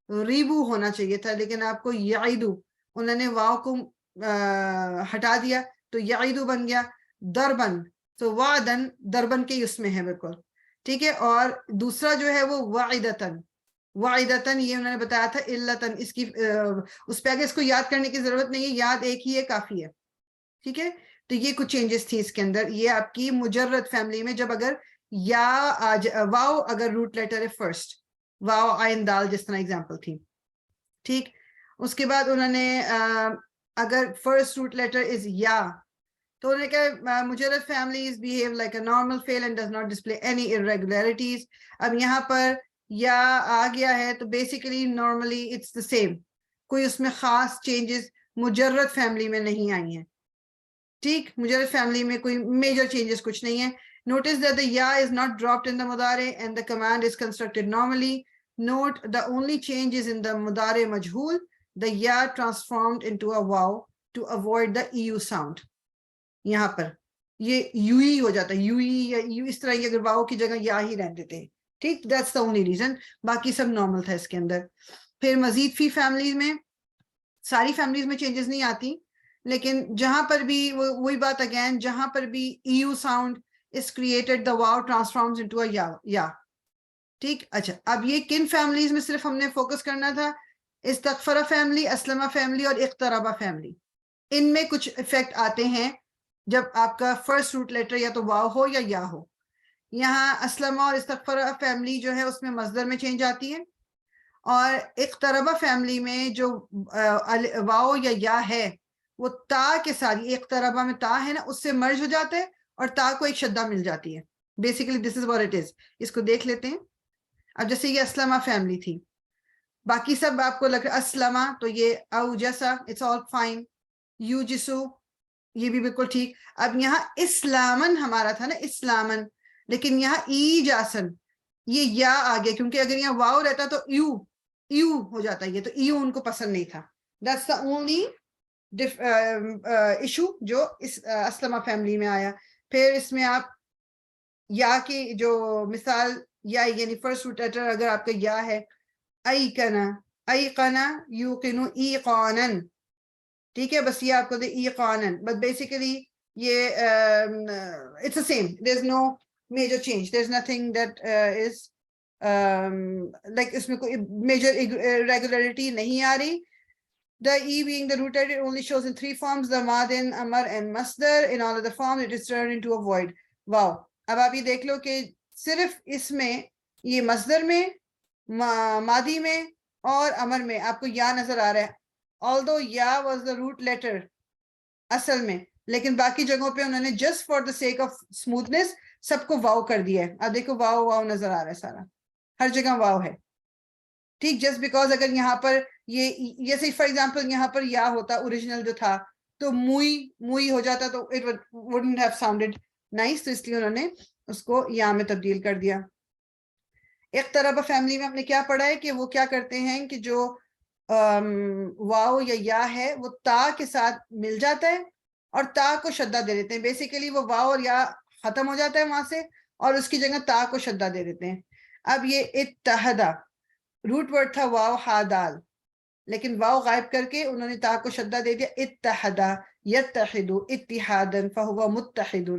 ریبو ہونا چاہیے تھا, لیکن آپ کو یعیدو, انہوں نے واو کو ہٹا دیا تو یعیدو بن گیا. دربن, تو وعدن دربن کے اس میں ہے بالکل. ٹھیک ہے, اور دوسرا جو ہے وہ وعیدتن. وعیدتن یہ انہوں نے بتایا تھا علتن, اس کی اس پہ آگے اس کو یاد کرنے کی ضرورت نہیں ہے, یاد ایک ہی ہے کافی ہے. ٹھیک ہے, تو یہ کچھ چینجز تھی اس کے اندر. یہ آپ کی مجرد فیملی میں جب اگر یا واو اگر روٹ لیٹر ہے فرسٹ, واو عین دال جس طرح اگزامپل تھی. ٹھیک, اس کے بعد انہوں نے اگر فرسٹ روٹ لیٹر از یا, تو انہوں نے کہا مجرد families behave like a normal fail and does not display any irregularities. اب یہاں پر یا آ گیا ہے تو basically normally it's the same, کوئی اس میں خاص چینجز مجرد فیملی میں نہیں آئی ہیں. ٹھیک, مجرد فیملی میں کوئی میجر چینجز کچھ نہیں ہے. Notice that the ya is not dropped in the mudare and the command is constructed normally. Note the only change is in the mudare majhul, the ya transformed into a wow to avoid the eu sound. یہاں پر یہ you ہی ہو جاتا ہے, you یا you اس طرح, اگر واو کی جگہ یا ہی رہ دیتے ہیں. ٹھیک, that's the only reason, باقی سب نارمل تھا اس کے اندر. پھر مزید فی فیملیز میں, ساری فیملیز میں چینجز نہیں آتی, لیکن جہاں پر بھی وہی بات اگین, جہاں پر بھی EU sound is created, the wow transforms into a ya. ٹھیک, اچھا اب یہ کن فیملیز میں صرف ہم نے فوکس کرنا تھا, استغفرہ فیملی, اسلمہ فیملی اور اقتربہ فیملی. ان میں کچھ افیکٹ آتے ہیں جب آپ کا فرسٹ روٹ لیٹر یا تو واو ہو یا ہو. یہاں اسلمہ اور استغفرہ فیملی جو ہے اس میں مصدر میں چینج آتی ہے, اور اقتربہ فیملی میں جو واو یا ہے وہ تا کے ساتھ, اقتربہ میں تا ہے نا, اس سے مرج ہو جاتا ہے اور تا کو ایک شدہ مل جاتی ہے. Basically this is what it is. اس کو دیکھ لیتے ہیں. اب جیسے یہ اسلمہ فیملی تھی, باقی سب آپ کو لگ رہا اسلمہ, تو یہ او جیسا, اٹس آل فائن. یو جسو, یہ بھی بالکل ٹھیک. اب یہاں اسلامن ہمارا تھا نا, اسلامن, لیکن یہاں ای جاسن, یہ یا آ گیا, کیونکہ اگر یہاں واو رہتا تو یو ہو جاتا ہے, یہ تو ایو ان کو پسند نہیں تھا. دیٹس the only ایشو جو اس اسلمہ فیملی میں آیا. پھر اس میں آپ یا کی جو مثال, یا یعنی فرسٹ روٹ لیٹر اگر آپ کا یا ہے, ایقنا, ایقنا یوقنو ایقانن. ٹھیک ہے, بس یہ آپ کو دے ایقانن, بٹ بیسیکلی یہ it's the same, there's no major change, there's nothing that is like اس میں کوئی major irregularity نہیں آ رہی. The E being the root letter only shows in three forms, the madin, amar and masdar. In all of the forms it is turned into a void. Wow. اب آپ یہ دیکھ لو کہ صرف اس میں یہ مصدر میں, مادی میں اور امر میں آپ کو یا نظر آ رہا ہے, although ya was the root letter اصل میں, لیکن باقی جگہوں پہ انہوں نے just for the sake of smoothness سب کو واو کر دیا ہے. اب دیکھو واو نظر آ رہا ہے سارا, ہر جگہ واو ہے. ٹھیک, جسٹ بیکاز اگر یہاں پر یہ جیسے فار ایگزامپل یہاں پر یا ہوتا اوریجنل جو تھا تو موئی ہو جاتا تو it wouldn't have sounded nice, تو اس لیے انہوں نے اس کو یا میں تبدیل کر دیا. اقتربہ فیملی میں ہم نے کیا پڑھا ہے کہ وہ کیا کرتے ہیں کہ جو واو یا ہے وہ تا کے ساتھ مل جاتا ہے اور تا کو شدہ دے دیتے ہیں. بیسیکلی وہ واو اور یا ختم ہو جاتا ہے وہاں سے اور اس کی جگہ تا کو شدہ دے دیتے ہیں. اب یہ اتحدہ روٹ ورڈ تھا واو ہا دال, لیکن واو غائب کر کے انہوں نے تا کو شدہ دے دیا. اتحدہ یتحد اتحادن فہو متحد.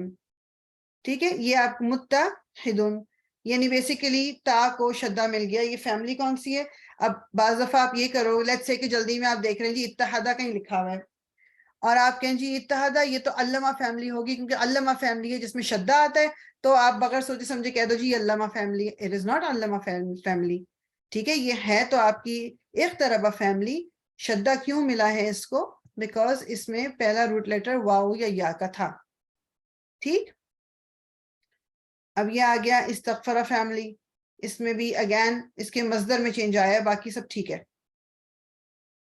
ٹھیک ہے, یہ آپ متحدن یعنی بیسیکلی تا کو شدہ مل گیا. یہ فیملی کون سی ہے؟ اب بعض دفعہ آپ یہ کرو, لیٹس سے کہ جلدی میں آپ دیکھ رہے ہیں جی اتحادہ کہیں لکھا ہوا ہے اور آپ کہیں جی اتحادہ یہ تو علامہ فیملی ہوگی کیونکہ علامہ فیملی ہے جس میں شدہ آتا ہے, تو آپ بغیر سوچے سمجھے کہہ دو جی علامہ family. It is not Allama family. ٹھیک ہے, یہ ہے تو آپ کی اقتربہ فیملی. شدہ کیوں ملا ہے اس کو بیکاز اس میں پہلا روٹ لیٹر واو یا یا کا تھا. ٹھیک, اب یہ آ گیا استغفرہ فیملی. اس میں بھی اگین اس کے مصدر میں چینج آیا ہے, باقی سب ٹھیک ہے.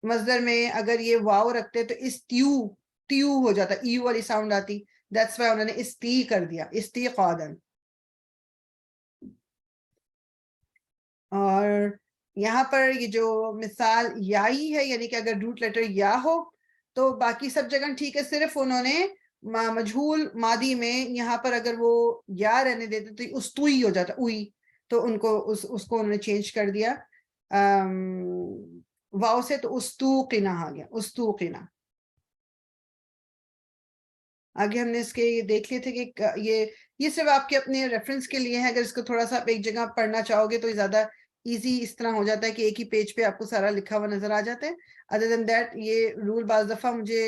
مصدر میں اگر یہ واو رکھتے تو تیو ہو جاتا, ایو والی ساؤنڈ آتی. دیٹس وائی انہوں نے استی کر دیا, استیقاظاً. اور یہاں پر یہ جو مثال یائی ہے, یعنی کہ اگر روٹ لیٹر یا ہو تو باقی سب جگہ ٹھیک ہے, صرف انہوں نے مجہول ماضی میں یہاں پر اگر وہ یا رہنے دیتے تو استوئی ہو جاتا, اوئی, تو ان کو اس کو انہوں نے چینج کر دیا واو سے, تو استوقنا آ گیا, استوقنا. آگے ہم نے اس کے یہ دیکھ لیے تھے کہ یہ صرف آپ کے اپنے ریفرنس کے لیے ہے. اگر اس کو تھوڑا سا آپ ایک جگہ پڑھنا چاہو گے تو زیادہ ایزی اس طرح ہو جاتا ہے کہ ایک ہی پیج پہ آپ کو سارا لکھا ہوا نظر آ جاتا ہے. ادر دین دیٹ یہ رول بعض دفعہ مجھے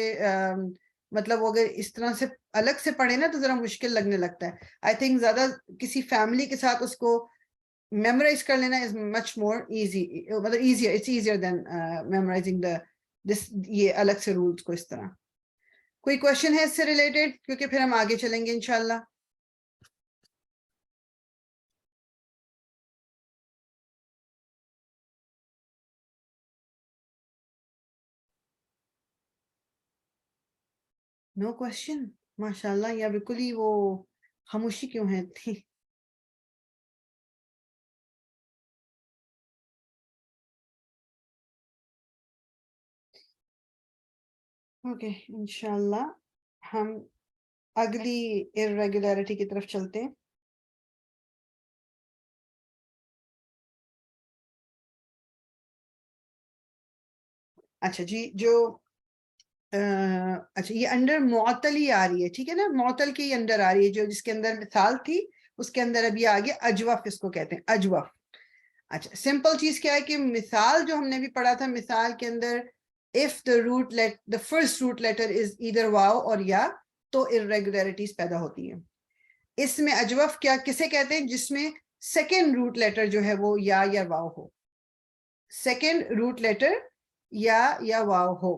مطلب اگر اس طرح سے الگ سے پڑھے نا تو ذرا مشکل لگنے لگتا ہے. آئی تھنک زیادہ کسی فیملی کے ساتھ اس کو میمورائز کر لینا از مچ مور ایزی, مطلب easier, it's easier than memorising یہ الگ سے رولز کو اس طرح. کوئی کوشچن ہے اس سے ریلیٹڈ, کیونکہ پھر ہم آگے چلیں گے انشاءاللہ. نو کوشچن, ماشاءاللہ, یا بالکل ہی وہ خاموشی کیوں ہے تھی. اوکے, انشاءاللہ ہم اگلی irregularity کی طرف چلتے ہیں. اچھا جی, جو اچھا یہ انڈر معطل ہی آ رہی ہے, ٹھیک ہے نا, معطل کے اندر آ رہی ہے, جو جس کے اندر مثال تھی اس کے اندر ابھی آگے اجوف اس کو کہتے ہیں, اجوف. اچھا, سمپل چیز کیا ہے کہ مثال جو ہم نے بھی پڑھا تھا, مثال کے اندر if the first root letter is either واو اور یا, تو irregularities پیدا ہوتی ہیں. اس میں اجوف کیا کسے کہتے ہیں, جس میں سیکنڈ روٹ لیٹر جو ہے وہ یا واو ہو, سیکنڈ روٹ لیٹر یا واو ہو.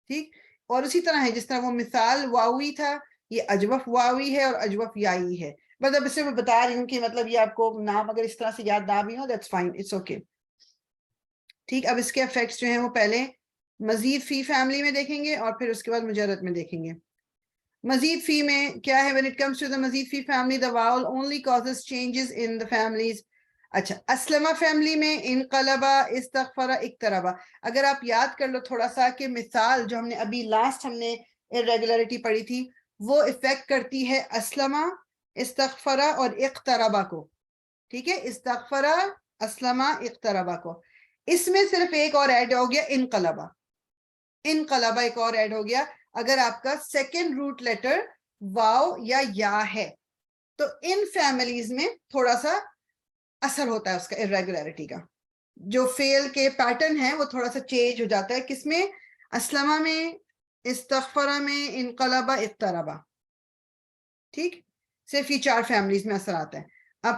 ٹھیک, اور اسی طرح ہے جس طرح وہ مثال واوی تھا, یہ اجوف واوی ہے اور اجوف یائی ہے. مطلب اس سے میں بتا رہی ہوں کہ مطلب یہ آپ کو نام اگر اس طرح سے یاد نہ بھی ہو, دیٹس فائن, اٹس اوکے. ٹھیک, اب اس کے افیکٹس جو ہیں وہ پہلے مزید فی فیملی میں دیکھیں گے اور پھر اس کے بعد مجرد میں دیکھیں گے. مزید فی میں کیا ہے, when it comes to the مزید فی family, the vowel only causes changes in the families. اچھا, اسلمہ فیملی میں انقلبہ, استغفرہ, اقتربہ. اگر آپ یاد کر لو تھوڑا سا کہ مثال جو ہم نے ابھی لاسٹ ہم نے irregularity پڑھی تھی, وہ افیکٹ کرتی ہے اسلمہ, استغفرہ اور اقتربہ کو. ٹھیک ہے, استغفرہ, اسلمہ, اقتربہ کو. اس میں صرف ایک اور ایڈ ہو گیا, انقلبہ. انقلبہ ایک اور ایڈ ہو گیا اگر آپ کا سیکنڈ روٹ لیٹر واو یا ہے, تو ان فیملیز میں تھوڑا سا اثر ہوتا ہے اس کا irregularity کا. جو فیل کے پیٹرن ہے وہ تھوڑا سا چینج ہو جاتا ہے. کس میں, اسلمہ میں, استغفرہ میں, انقلبہ, اقتربہ. ٹھیک, صرف یہ 4 فیملیز میں اثر آتا ہے. اب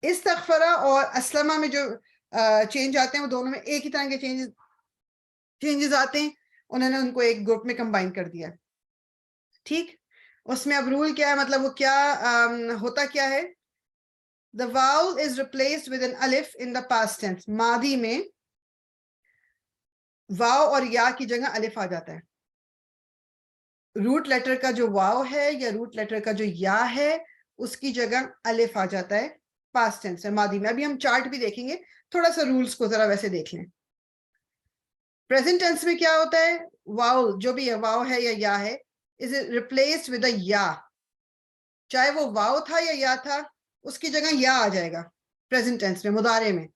استغفرہ اور اسلمہ میں جو چینج آتے ہیں وہ دونوں میں ایک ہی طرح کے چینجز آتے ہیں, انہوں نے ان کو ایک گروپ میں کمبائن کر دیا. ٹھیک, اس میں اب رول کیا ہے, مطلب وہ کیا ہوتا کیا ہے, the vowel is replaced with an alif in the past tense. ماضی میں واو اور یا کی جگہ الف آ جاتا ہے. روٹ لیٹر کا جو واو ہے یا روٹ لیٹر کا جو یا ہے اس کی جگہ الف آ جاتا ہے پاسٹ ٹینس میں, ماضی میں. ابھی ہم چارٹ بھی دیکھیں گے, تھوڑا سا رولز کو ذرا ویسے دیکھ لیں. پریزنٹ ٹینس میں کیا ہوتا ہے, واو جو بھی ہے, واو ہے یا ہے, is it replaced with a یا, چاہے وہ واو تھا یا تھا, اس کی جگہ یا آ جائے گا پریزنٹ ٹینس میں, مضارع میں.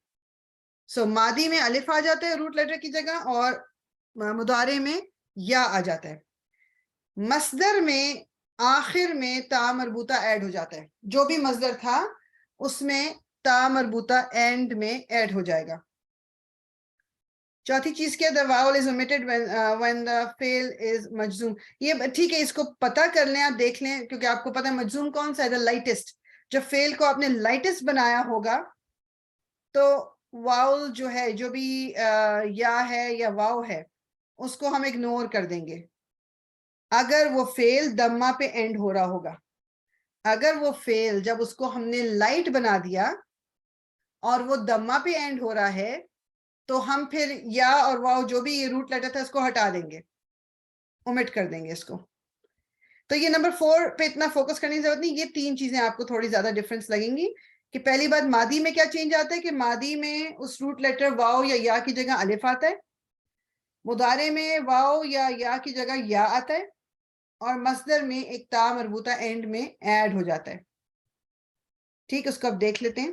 سو ماضی میں الف آ جاتا ہے روٹ لیٹر کی جگہ, اور مضارع میں یا آ جاتا ہے. مصدر میں آخر میں تا مربوطہ ایڈ ہو جاتا ہے, جو بھی مصدر تھا اس میں تا مربوطہ اینڈ میں ایڈ ہو جائے گا. چوتھی چیز کیا, the vowel is omitted when the fail is مجزوم. یہ ٹھیک ہے, اس کو پتہ کر لیں, آپ دیکھ لیں, کیونکہ آپ کو پتہ ہے مجزوم کون سا ہے, the lightest. جب فیل کو آپ نے لائٹسٹ بنایا ہوگا تو واؤل جو ہے, جو بھی یا ہے یا واو ہے, اس کو ہم اگنور کر دیں گے اگر وہ فعل دمہ پہ اینڈ ہو رہا ہوگا. اگر وہ فعل جب اس کو ہم نے لائٹ بنا دیا اور وہ دمہ پہ اینڈ ہو رہا ہے تو ہم پھر یا اور واو جو بھی یہ روٹ لیٹر تھا اس کو ہٹا دیں گے, اومٹ کر دیں گے اس کو. تو یہ نمبر 4 پہ اتنا فوکس کرنے کی ضرورت نہیں. یہ 3 چیزیں آپ کو تھوڑی زیادہ ڈفرنس لگیں گی کہ پہلی بات ماضی میں کیا چینج آتا ہے کہ ماضی میں اس روٹ لیٹر واو یا کی جگہ الف آتا ہے, مضارع میں واو یا کی جگہ یا آتا ہے, اور مصدر میں ایک تا مربوطہ اینڈ میں ایڈ ہو جاتا ہے. ٹھیک, اس کو اب دیکھ لیتے ہیں.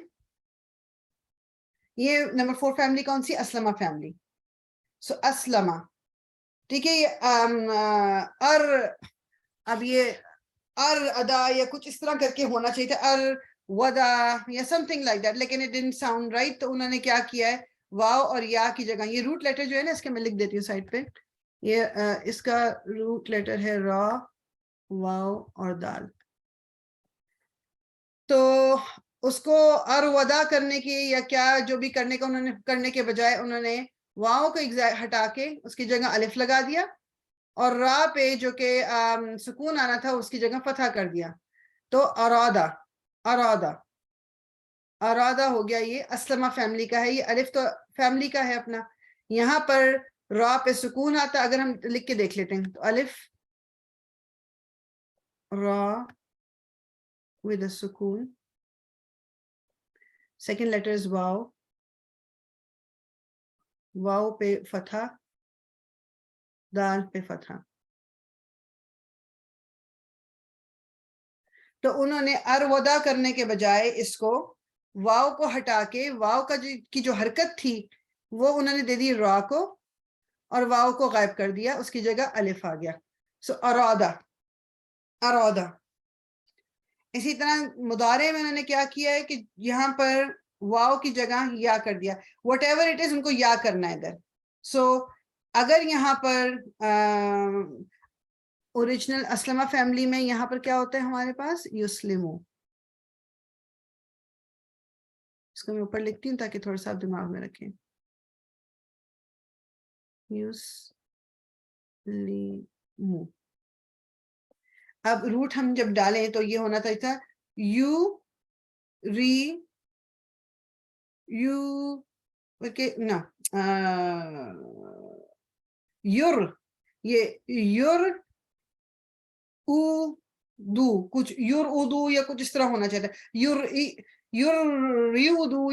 یہ نمبر 4 فیملی کون سی؟ اسلمہ فیملی. سو اسلمہ, ٹھیک ہے. یہ اب یہ ادا یا کچھ اس طرح کر کے ہونا چاہیے تھا, ودا یا سم تھنگ لائک دیٹ, لیکن اٹ ڈنٹ ساؤنڈ رائٹ. تو انہوں نے کیا کیا ہے, واو اور یا کی جگہ یہ روٹ لیٹر جو ہے نا, اس کے میں لکھ دیتی ہوں سائڈ پہ. یہ اس کا روٹ لیٹر ہے را, واو اور دال. تو اس کو ودا کرنے کی یا کیا جو بھی کرنے کا انہوں نے کرنے کے بجائے انہوں نے واو کو ہٹا کے اس کی جگہ الف لگا دیا, اور را پہ جو کہ سکون آنا تھا اس کی جگہ فتح کر دیا. تو ارادہ ہو گیا. یہ اسلمہ فیملی کا ہے. یہ الف تو فیملی کا ہے اپنا. یہاں پر را پہ سکون آتا, اگر ہم لکھ کے دیکھ لیتے ہیں تو الف را with a سکون, سیکنڈ لیٹر از واو, واو پہ فتح, دال پہ فتح. تو انہوں نے ودا کرنے کے بجائے اس کو واو کو ہٹا کے واو کا کی جو حرکت تھی وہ انہوں نے دے دی را کو, اور واو کو غائب کر دیا, اس کی جگہ الف آ گیا. سو ارادہ. اسی طرح مضارع میں انہوں نے کیا کیا ہے کہ یہاں پر واو کی جگہ یا کر دیا. وٹ ایور اٹ از, ان کو یا کرنا ہے ادھر. سو اگر یہاں پر اوریجنل اسلمہ فیملی میں یہاں پر کیا ہوتا ہے ہمارے پاس, یسلمو. اس کو میں اوپر لکھتی ہوں تاکہ تھوڑا سا دماغ میں رکھیں. یسلمو. اب روٹ ہم جب ڈالیں تو یہ ہونا تھا یو نا یور, یہ یور او دو, کچھ یور اردو یا کچھ اس طرح ہونا چاہتا ہے. یور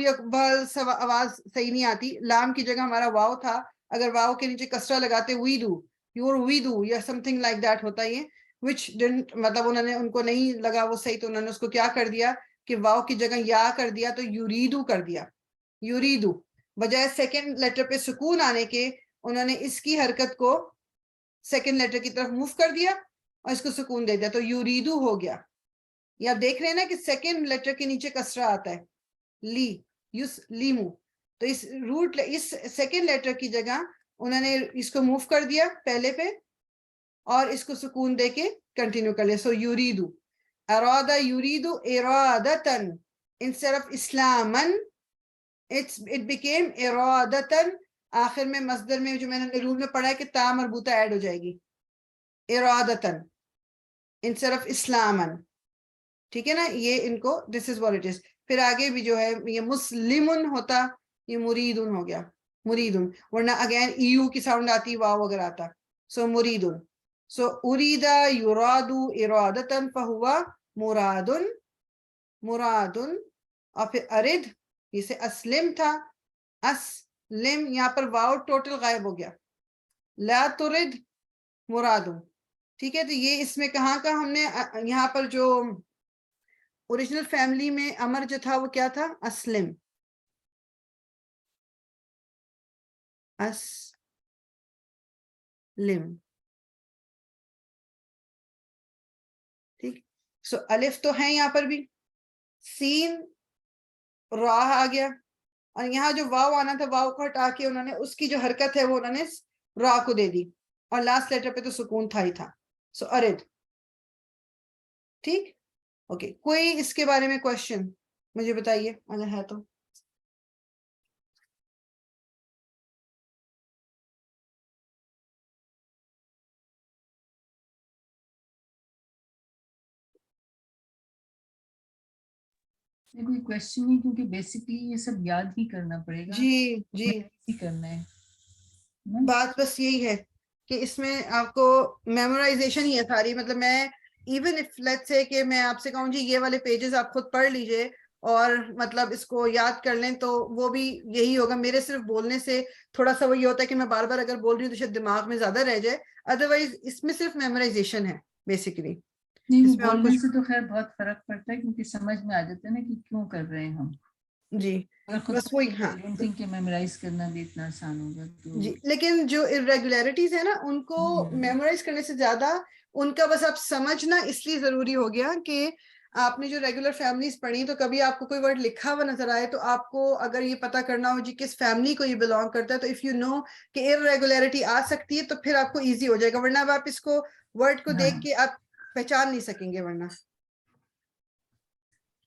یا آواز صحیح نہیں آتی. لام کی جگہ ہمارا واو تھا, اگر واو کے نیچے کسرہ لگاتے ویدو, یور ویدو یا سم تھنگ لائک دیٹ ہوتا ہے. which didn't, مطلب انہوں نے ان کو نہیں لگا وہ صحیح, تو انہوں نے اس کو کیا کر دیا کہ واو کی جگہ یا کر دیا, تو یوریدو کر دیا. یوریدو بجائے سیکنڈ لیٹر پہ سکون آنے کے انہوں نے اس کی حرکت کو سیکنڈ لیٹر کی طرف موو کر دیا اور اس کو سکون دے دیا, تو یوریدو ہو گیا. یا دیکھ رہے ہیں نا کہ سیکنڈ لیٹر کے نیچے کسرہ آتا ہے, لی, یس لیمو. تو اس روٹ اس سیکنڈ لیٹر کی جگہ انہوں نے اس کو موو کر دیا پہلے پہ, اور اس کو سکون دے کے کنٹینیو کر لیا. سو یوریدو, ارادہ یوریدو ارادتن, انسٹیڈ آف اسلامن it became ارادتن. آخر میں مصدر میں جو میں نے رول میں پڑھا ہے کہ تا مربوطہ ایڈ ہو جائے گی, ارادتن انسٹیڈ آف اسلامن. ٹھیک ہے نا, یہ ان کو this is what it is. پھر آگے بھی جو ہے یہ مسلمن ہوتا, یہ مریدن ہو گیا, مریدن. ورنہ اگین ایو کی ساؤنڈ آتی واو اگر آتا. سو مریدن. سو اریدا یرادو ارادتن فہوا مرادن. اور پھر ارد, جسے اسلم تھا, اسلم, یہاں پر واو ٹوٹل غائب ہو گیا, لا ترد مرادن. ٹھیک ہے, تو یہ اس میں کہاں کا ہم نے یہاں پر جو اوریجنل فیملی میں امر جو تھا وہ کیا تھا, اسلم. ٹھیک. سو الف تو ہے یہاں پر بھی, سین راہ آ گیا, اور یہاں جو واو آنا تھا واو کو ہٹا کے انہوں نے اس کی جو حرکت ہے وہ انہوں نے را کو دے دی, اور لاسٹ لیٹر پہ تو سکون تھا ہی تھا. سو ارد. ٹھیک, اوکے. کوئی اس کے بارے میں کوشچن مجھے بتائیے اگر ہے تو. یہ کوئی کوشچن نہیں کیونکہ بیسکلی یہ سب یاد ہی کرنا پڑے گا. جی جی ہی کرنا ہے بات بس یہی ہے کہ اس میں آپ کو میمورائزیشن ہی ہے ساری. مطلب میں ایون اف لیٹس سے کہ میں آپ سے کہوں جی یہ والے پیجز آپ خود پڑھ لیجئے اور مطلب اس کو یاد کر لیں تو وہ بھی یہی ہوگا. میرے صرف بولنے سے تھوڑا سا وہ یہ ہوتا ہے کہ میں بار بار اگر بول رہی ہوں تو شاید دماغ میں زیادہ رہ جائے. ادروائز اس میں صرف میمورائزیشن ہے بیسیکلی. نہیں. اس وہ میں اور بولنے کچھ سے تو خیر بہت فرق پڑتا ہے کیونکہ سمجھ میں آ جاتا ہے نا کہ کیوں کر رہے ہیں ہم. جی اگر خود بس وہی. ہاں کہ میمورائز کرنا بھی اتنا آسان ہوگا تو جی لیکن جو irregularities ہے نا ان کو میمورائز کرنے سے زیادہ ان کا بس آپ سمجھنا اس لیے ضروری ہو گیا کہ آپ نے جو ریگولر فیملیز پڑھی تو کبھی آپ کو کوئی ورڈ لکھا ہوا نظر آئے تو آپ کو اگر یہ پتا کرنا ہو جی کس فیملی کو یہ بلانگ کرتا ہے تو اف یو نو کہ irregularity آ سکتی ہے تو پھر آپ کو ایزی ہو جائے گا. ورنہ اب آپ اس کو ورڈ کو دیکھ کے آپ پہچان نہیں سکیں گے ورنہ.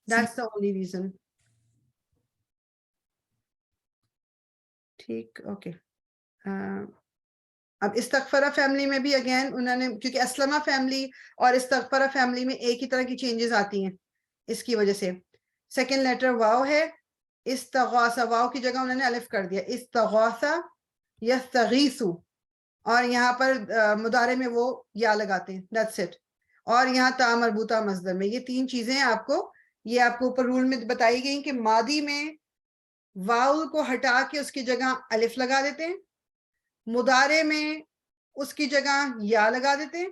That's the only reason. ٹھیک اوکے. اب استغفرہ فیملی میں بھی اگین انہوں نے کیونکہ اسلمہ فیملی اور استغفرہ فیملی میں ایک ہی طرح کی چینجز آتی ہیں اس کی وجہ سے. سیکنڈ لیٹر واو ہے. استغاثہ واو کی جگہ انہوں نے الف کر دیا. استغاثہ یستغیثو اور یہاں پر مضارع میں وہ یا لگاتے ہیں. That's it. اور یہاں تا مربوطہ مصدر میں یہ تین چیزیں آپ کو یہ آپ کو اوپر رول میں بتائی گئی کہ ماضی میں واو کو ہٹا کے اس کی جگہ الف لگا دیتے ہیں. مضارع میں اس کی جگہ یا لگا دیتے ہیں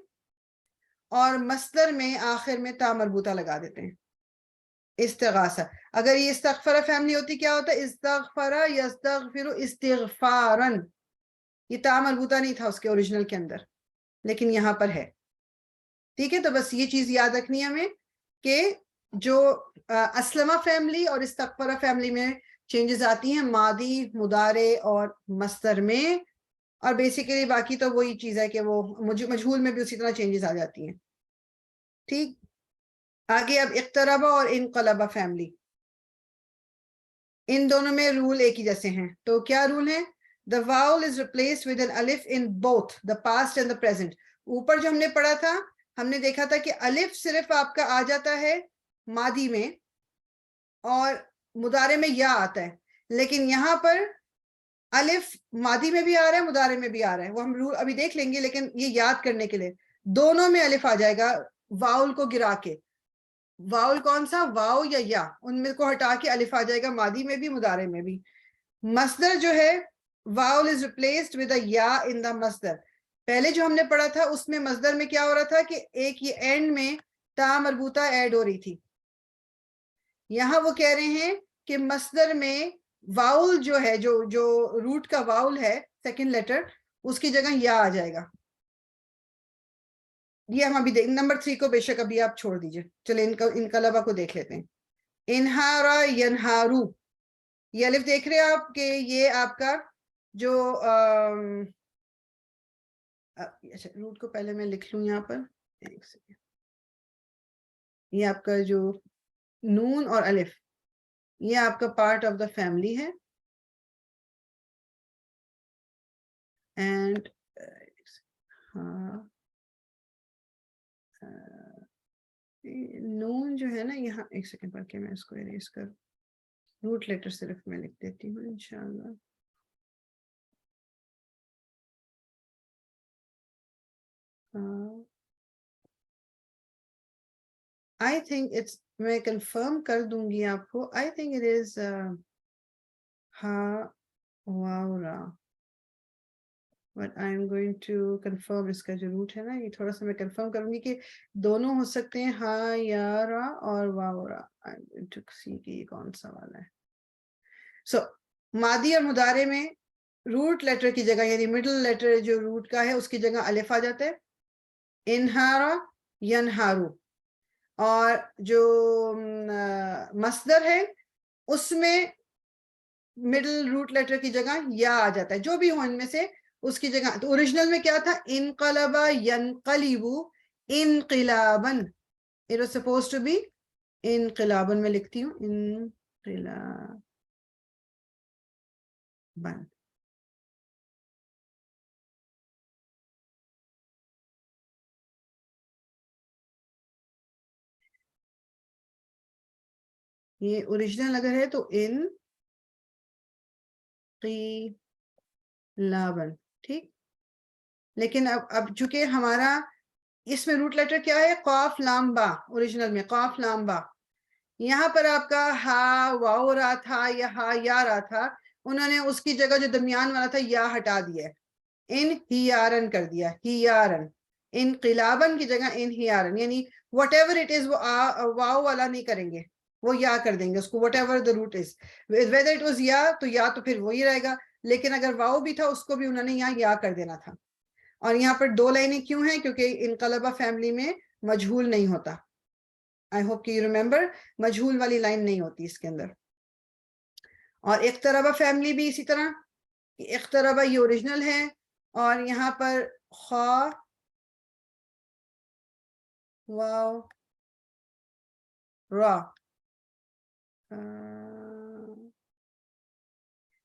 اور مصدر میں آخر میں تا مربوطہ لگا دیتے ہیں. استغاثہ اگر یہ استغفرہ فیملی ہوتی کیا ہوتا ہے استغفرہ یستغفر استغفارن. یہ تا مربوطہ نہیں تھا اس کے اوریجنل کے اندر لیکن یہاں پر ہے. ٹھیک ہے تو بس یہ چیز یاد رکھنی ہے ہمیں کہ جو اسلمہ فیملی اور استغفرہ فیملی میں چینجز آتی ہیں ماضی مضارع اور مصدر میں اور بیسیکلی باقی تو وہی چیز ہے کہ وہ مجہول میں بھی اسی طرح چینجز آ جاتی ہیں. ٹھیک آگے اب اقتربہ اور انقلبہ فیملی ان دونوں میں رول ایک ہی جیسے ہیں. تو کیا رول ہے؟ The vowel is replaced with an alif in both the past and the present. اوپر جو ہم نے پڑھا تھا ہم نے دیکھا تھا کہ الف صرف آپ کا آ جاتا ہے ماضی میں اور مضارع میں یا آتا ہے لیکن یہاں پر الف ماضی میں بھی آ رہا ہے مضارع میں بھی آ رہا ہے. وہ ہم رول ابھی دیکھ لیں گے لیکن یہ یاد کرنے کے لیے دونوں میں الف آ جائے گا واؤل کو گرا کے. واؤل کون سا واؤ یا ان میں کو ہٹا کے الف آ جائے گا ماضی میں بھی مضارع میں بھی. مصدر جو ہے vowel is replaced with a ya in the مصدر. پہلے جو ہم نے پڑھا تھا اس میں مصدر میں کیا ہو رہا تھا کہ ایک یہ اینڈ میں تا مربوطہ ایڈ ہو رہی تھی. یہاں وہ کہہ رہے ہیں کہ مصدر میں واؤل جو ہے جو روٹ کا واؤل ہے سیکنڈ لیٹر اس کی جگہ یا آ جائے گا. یہ ہم ابھی دیکھ نمبر 3 کو بے شک ابھی آپ چھوڑ دیجئے. چلے انقلبہ کو دیکھ لیتے ہیں. انہارا ینہارو یہ الف دیکھ رہے ہیں آپ کہ یہ آپ کا جو اچھا روٹ کو پہلے میں لکھ لوں یہاں پر ایک سیکنڈ. یہ آپ کا جو نون اور الف یہ آپ کا پارٹ آف دا فیملی ہے اینڈ نون جو ہے نا یہاں ایک سیکنڈ پڑھ کے میں اس کو اریز کر روٹ لیٹر صرف میں لکھ دیتی ہوں انشاءاللہ. I think it's میں کنفرم کر دوں گی آپ کو. I think it is ہا واورا but I am going to confirm اس کا جو روٹ ہے نا یہ تھوڑا سا میں کنفرم کروں گی کہ دونوں ہو سکتے ہیں ہا یا را اور واورا. I'm going to see کہ یہ کون سا والا ہے. So ماضی اور مضارع میں روٹ لیٹر کی جگہ یعنی مڈل لیٹر جو روٹ کا ہے اس کی جگہ الف آ جاتا ہے. انہارا ینہارو اور جو مصدر ہے اس میں مڈل روٹ لیٹر کی جگہ یا آ جاتا ہے. جو بھی ہو ان میں سے اس کی جگہ. تو اوریجنل میں کیا تھا انقلبا ینقلبو انقلابن. It was supposed to be انقلابن. میں لکھتی ہوں انقلابن. یہ اوریجنل اگر ہے تو ان قیلابن، ٹھیک. لیکن اب چونکہ ہمارا اس میں روٹ لیٹر کیا ہے، قاف لام با، اوریجنل میں قاف لام با. یہاں پر آپ کا ہا واؤ رہا تھا یا ہا یا رہا تھا، انہوں نے اس کی جگہ جو درمیان والا تھا یا ہٹا دیا ہے، ان ہیارن کر دیا، ہیارن. انقلابن کی جگہ ان ہیارن، یعنی وٹ ایور اٹ از، وہ واؤ والا نہیں کریں گے، وہ یا کر دیں گے اس کو، what ever the root is, whether it was یا تو پھر وہی رہے گا. لیکن اگر واؤ بھی تھا اس کو بھی انہوں نے یہاں یا کر دینا تھا. اور یہاں پر 2 لائنیں کیوں ہیں؟ کیونکہ انقلبہ فیملی میں مجہول نہیں ہوتا. آئی ہوپ کہ یو ریمبر، مجہول والی لائن نہیں ہوتی اس کے اندر. اور اقتربہ فیملی بھی اسی طرح، اقتربہ یہ اوریجنل ہے، اور یہاں پر خا واو را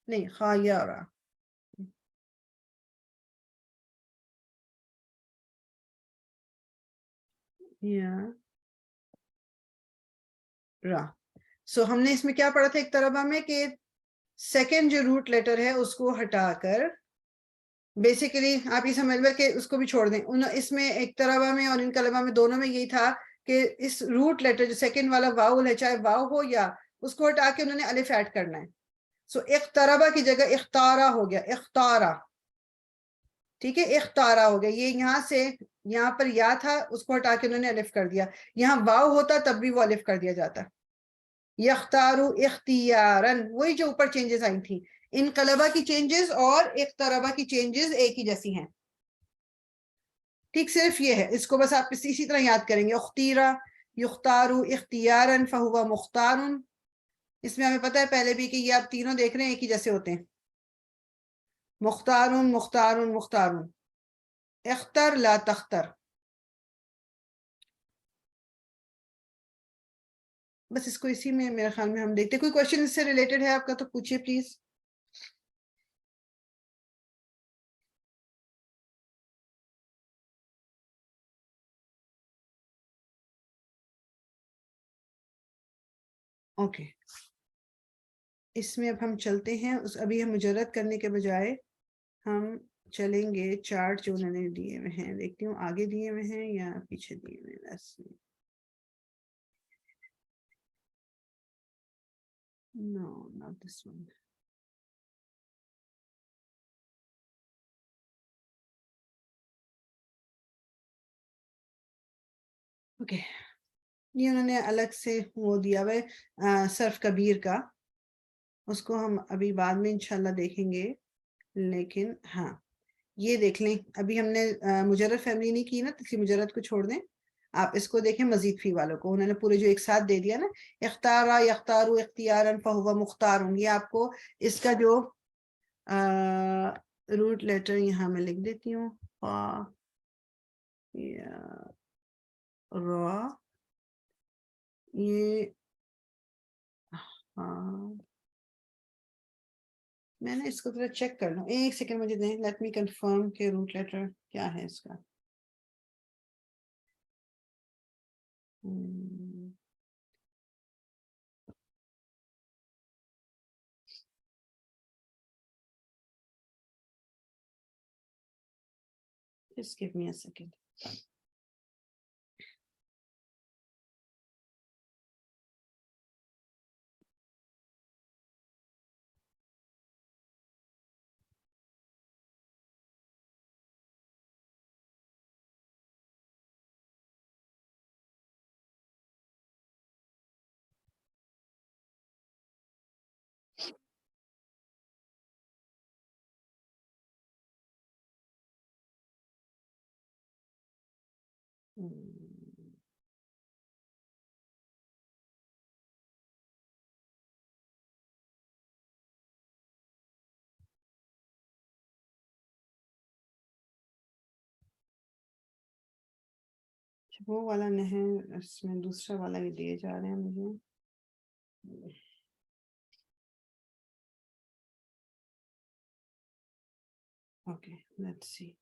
نہیں، خا یا را، یا را. سو ہم نے اس میں کیا پڑھا تھا ایک طربہ میں، کہ سیکنڈ جو روٹ لیٹر ہے اس کو ہٹا کر، بیسیکلی آپ یہ سمجھ لیں کہ اس کو بھی چھوڑ دیں. اس میں ایک طربہ میں اور انقلبہ میں دونوں میں یہی تھا کہ اس روٹ لیٹر جو سیکنڈ والا واؤل ہے، چاہے واؤ ہو یا، اس کو ہٹا کے انہوں نے الف ایڈ کرنا ہے. سو اقتربہ کی جگہ اختارا ہو گیا، اختارا، ٹھیک ہے، اختارا ہو گیا. یہ یہاں سے یہاں پر یا تھا، اس کو ہٹا کے انہوں نے الف کر دیا. یہاں واؤ ہوتا تب بھی وہ الف کر دیا جاتا. یختارو اختیارن، وہی جو اوپر چینجز آئی تھی. انقلبہ کی چینجز اور اقتربہ کی چینجز ایک ہی جیسی ہیں، ٹھیک، صرف یہ ہے. اس کو بس آپ اسی طرح یاد کریں گے. اختیرا یختارو اختیارن فہو مختارن. اس میں ہمیں پتہ ہے پہلے بھی کہ یہ آپ تینوں دیکھ رہے ہیں ایک ہی جیسے ہوتے ہیں. مختارن مختارن مختارن، اختر لا تختر. بس اس کو اسی میں میرے خیال میں ہم دیکھتے. کوئی کوشچن اس سے ریلیٹڈ ہے آپ کا تو پوچھیے پلیز. اوکے، اس میں اب ہم چلتے ہیں. ابھی ہم مجرد کرنے کے بجائے ہم چلیں گے چارٹ جو انہوں نے دیے ہوئے ہیں. دیکھتی ہوں آگے دیے ہوئے ہیں یا پیچھے دیے ہوئے ہیں. No, not this one. Okay, یہ انہوں نے الگ سے وہ دیا ہوا ہے صرف کبیر کا، اس کو ہم ابھی بعد میں انشاءاللہ دیکھیں گے. لیکن ہاں یہ دیکھ لیں، ابھی ہم نے مجرد فیملی نہیں کی نا، کسی مجرد کو چھوڑ دیں. آپ اس کو دیکھیں مزید فی والوں کو، انہوں نے پورے جو ایک ساتھ دے دیا نا، اختارا یختارو اختیارن فہو مختارن. یہ آپ کو اس کا جو روٹ لیٹر یہاں میں لکھ دیتی ہوں، را. یہ ہاں میں نے اس کو ذرا چیک کر لوں، ایک سیکنڈ مجھے دیں. لیٹ می کنفرم کہ روٹ لیٹر کیا ہے اس کا. Just give me a second. وہ والا نہیں، اس میں دوسرا والا ہی دیے جا رہے ہیں مجھے. Okay let's see.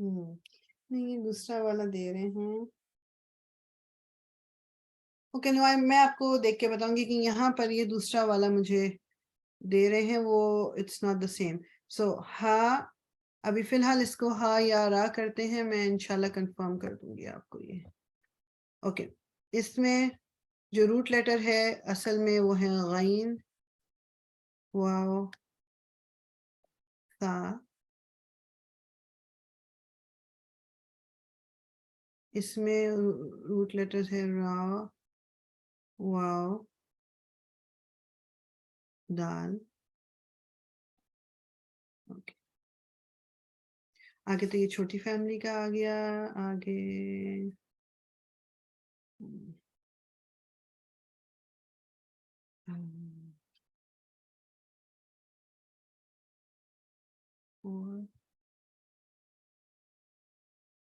نہیں یہ دوسرا والا دے رہے ہیں. اوکے نو میں آپ کو دیکھ کے بتاؤں گی کہ یہاں پر یہ دوسرا والا مجھے دے رہے ہیں وہ اٹس ناٹ دا سیم. سو ہا ابھی فی الحال اس کو ہا یا را کرتے ہیں, میں انشاءاللہ کنفرم کر دوں گی آپ کو یہ. اوکے اس میں جو روٹ لیٹر ہے اصل میں وہ ہے غین واو تا. اس میں روٹ لیٹر ہے را واو دال. اوکے آگے تو یہ چھوٹی فیملی کا آ گیا. آگے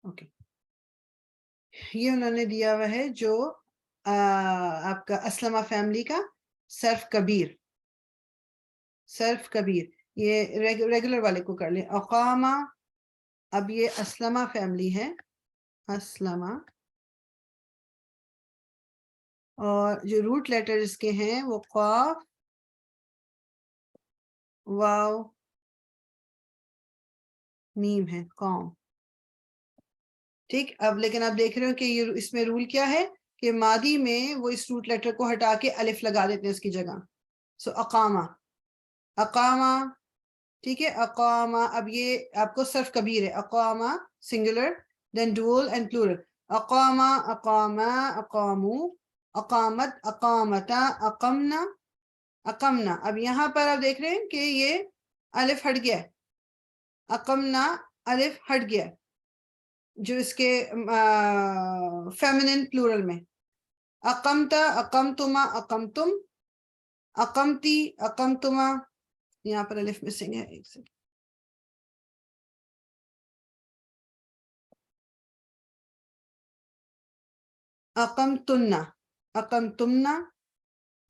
اوکے یہ انہوں نے دیا ہوا ہے جو آپ کا اسلمہ فیملی کا صرف کبیر. صرف کبیر یہ ریگولر والے کو کر لیں. اقامہ اب یہ اسلمہ فیملی ہے. اسلمہ اور جو روٹ لیٹر اس کے ہیں وہ قاف واو میم ہے قوم. ٹھیک اب لیکن آپ دیکھ رہے ہو کہ یہ اس میں رول کیا ہے کہ ماضی میں وہ اس روٹ لیٹر کو ہٹا کے الف لگا دیتے ہیں اس کی جگہ. سو اقامہ اقامہ ٹھیک ہے. اقامہ اب یہ آپ کو صرف کبیر ہے. اقامہ singular then dual and plural. اقامہ اقامہ اقامو اقامت اقامتا اقمنا اقمنا. اب یہاں پر آپ دیکھ رہے ہیں کہ یہ الف ہٹ گیا. اقمنا الف ہٹ گیا جو اس کے فیمنن پلورل میں. اقمتا اقمتما اقمتم اقمتی اقمتما. یہاں پر الف مسنگ ہے ایک سے. اقمتنا اقمتمنا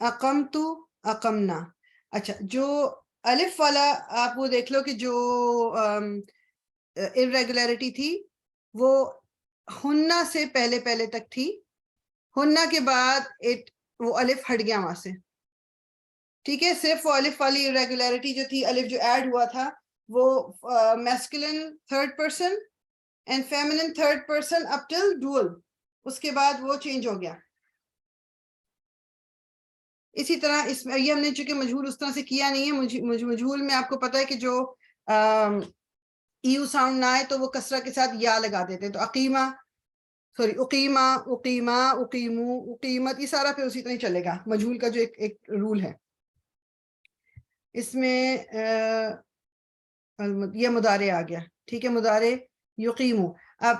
اقمتو اقمنا. اچھا جو الف والا آپ وہ دیکھ لو کہ جو irregularity تھی وہ ہنہ سے پہلے تک تھی. ہنہ کے بعد وہ الف ہٹ گیا وہاں سے. ٹھیک ہے صرف وہ الف والی irregularity جو تھی الف جو ایڈ ہوا تھا وہ masculine third person and feminine third person up till dual. اس کے بعد وہ چینج ہو گیا. اسی طرح اس میں یہ ہم نے چونکہ مجہول اس طرح سے کیا نہیں ہے. مجہول میں آپ کو پتا ہے کہ جو ایو ساؤنڈ نہ آئے تو وہ کسرہ کے ساتھ یا لگا دیتے ہیں. تو اقیمہ سوری اقیمہ اقیمہ اقیمو اقیمت یہ سارا پھر اسی طرح ہی چلے گا. مجہول کا جو ایک رول ہے اس میں یہ مضارع آ گیا. ٹھیک ہے مضارع یقیمو. اب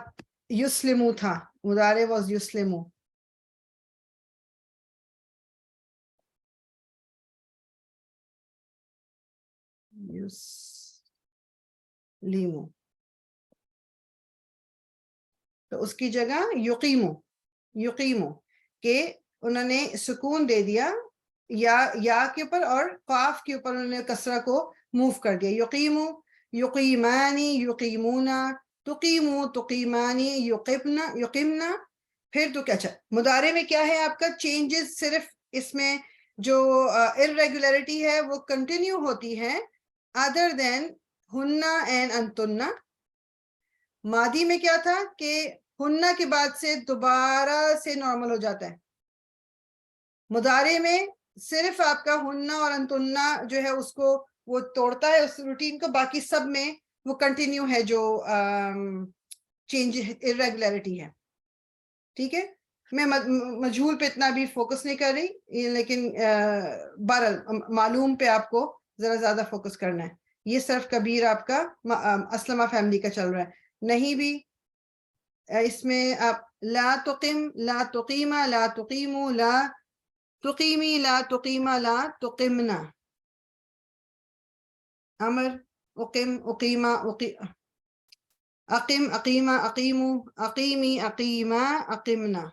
یسلمو تھا مضارع واز یسلمو. لیمو تو اس کی جگہ یقیمو یقیمو کہ انہوں نے سکون دے دیا یا کے اوپر اور قاف کے اوپر انہوں نے کسرہ کو موو کر دیا. یقیمو یقیمانی یقیمونا تقیمو تقیمانی یقیمنا یقیمنا. پھر تو کیا اچھا مضارع میں کیا ہے آپ کا چینجز صرف اس میں جو irregularity ہے وہ کنٹینیو ہوتی ہے other than ہنہ اینڈ انتنہ. ماضی میں کیا تھا کہ ہنہ کے بعد سے دوبارہ سے نارمل ہو جاتا ہے. مضارع میں صرف آپ کا ہنہ اور انتنہ جو ہے اس کو وہ توڑتا ہے اس روٹین کو. باقی سب میں وہ کنٹینیو ہے جو چینج irregularity ہے. ٹھیک ہے میں مجہول پہ اتنا بھی فوکس نہیں کر رہی لیکن بہرحال معلوم پہ آپ کو ذرا زیادہ فوکس کرنا ہے. یہ صرف کبیر آپ کا اسلمہ فیملی کا چل رہا ہے. نہیں بھی اس میں آپ لا تقیم لا تقیمہ لا تقیمو لا تقیمی لا تقیمہ لا تقیمنا. امر اقیم اقیمہ اقیم اقیمہ اقیمو اقیمی اقیمہ اقیمنا.